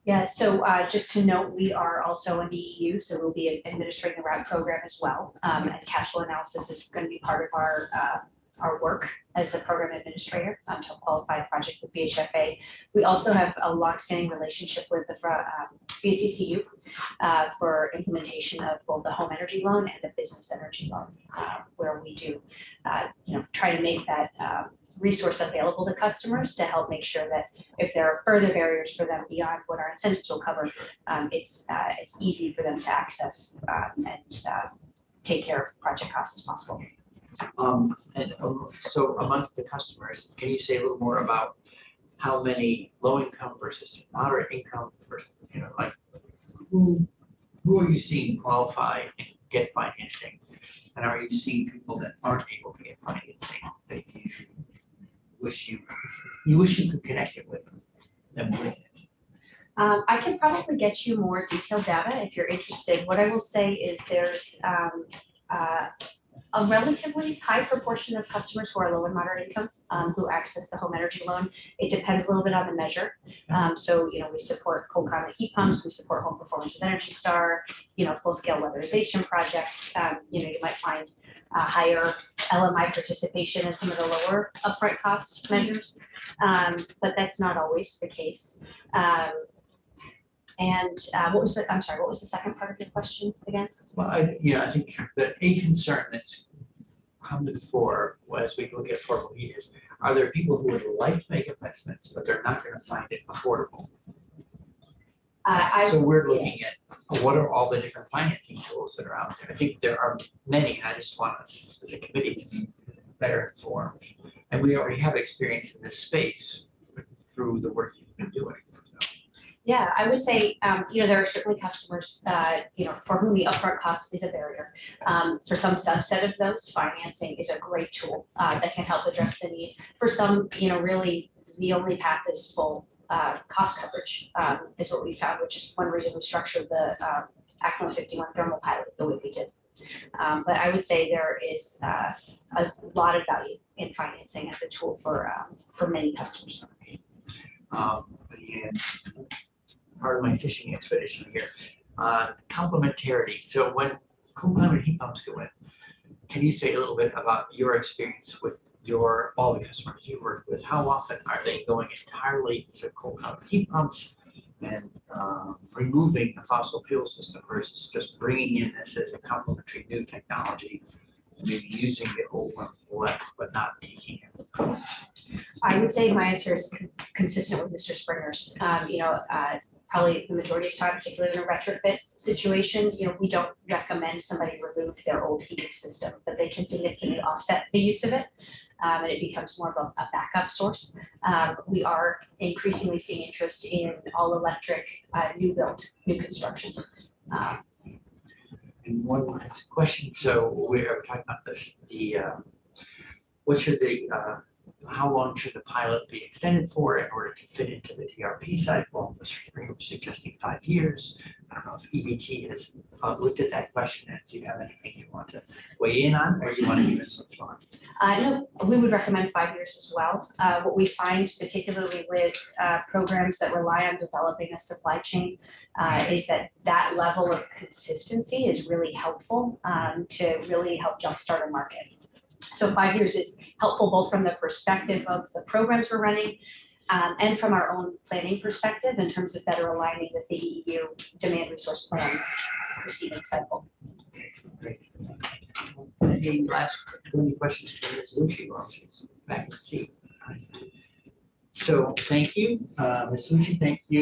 Yeah, so just to note, we are also in the EU, so we'll be administering the RAP program as well. And cash flow analysis is going to be part of our work as a program administrator to help qualify a project with BHFA. We also have a longstanding relationship with the BCCU for implementation of both the home energy loan and the business energy loan, where we do try to make that resource available to customers to help make sure that if there are further barriers for them beyond what our incentives will cover, it's easy for them to access and take care of project costs as possible. So amongst the customers, can you say a little more about how many low income versus moderate income versus, like who are you seeing qualify and get financing? And are you seeing people that aren't able to get financing that you wish you could connect it with them with it? I can probably get you more detailed data if you're interested. What I will say is there's a relatively high proportion of customers who are low and moderate income who access the home energy loan. It depends a little bit on the measure. So, we support cold climate heat pumps, we support home performance with Energy Star, full scale weatherization projects. You might find higher LMI participation in some of the lower upfront cost measures, but that's not always the case. What was the second part of your question again? Well, I think that a concern that's come to the fore as we look at affordable heat is, are there people who would like to make investments, but they're not going to find it affordable? So we're looking at what are all the different financing tools that are out there. I think there are many, and I just want us as a committee to be better informed. And we already have experience in this space through the work you've been doing. So. Yeah, I would say, there are certainly customers, for whom the upfront cost is a barrier. For some subset of those, financing is a great tool that can help address the need. For some, really the only path is full cost coverage is what we found, which is one reason we structured the Act 151 thermal pilot the way we did. But I would say there is a lot of value in financing as a tool for many customers. And part of my fishing expedition here, complementarity. So when cold climate heat pumps go in, can you say a little bit about your experience with all the customers you work with? How often are they going entirely to cold climate heat pumps and removing the fossil fuel system versus just bringing in this as a complementary new technology, maybe using the old one less but not taking it? I would say my answer is consistent with Mr. Springer's. Probably the majority of time, particularly in a retrofit situation, we don't recommend somebody remove their old heating system, but they can significantly offset the use of it, and it becomes more of a backup source. We are increasingly seeing interest in all electric new construction. And one last question. So we're talking about this. How long should the pilot be extended for in order to fit into the DRP cycle? Mr. Springer was suggesting 5 years. I don't know if EBT has looked at that question. And do you have anything you want to weigh in on, or you want to give us some thought? No, we would recommend 5 years as well. What we find, particularly with programs that rely on developing a supply chain, is that level of consistency is really helpful to really help jumpstart a market. So 5 years is helpful both from the perspective of the programs we're running and from our own planning perspective in terms of better aligning with the EU demand resource plan proceeding cycle. Great. Any questions for Ms. Lucci while she's back in the seat? So thank you, Ms. Lucci, thank you.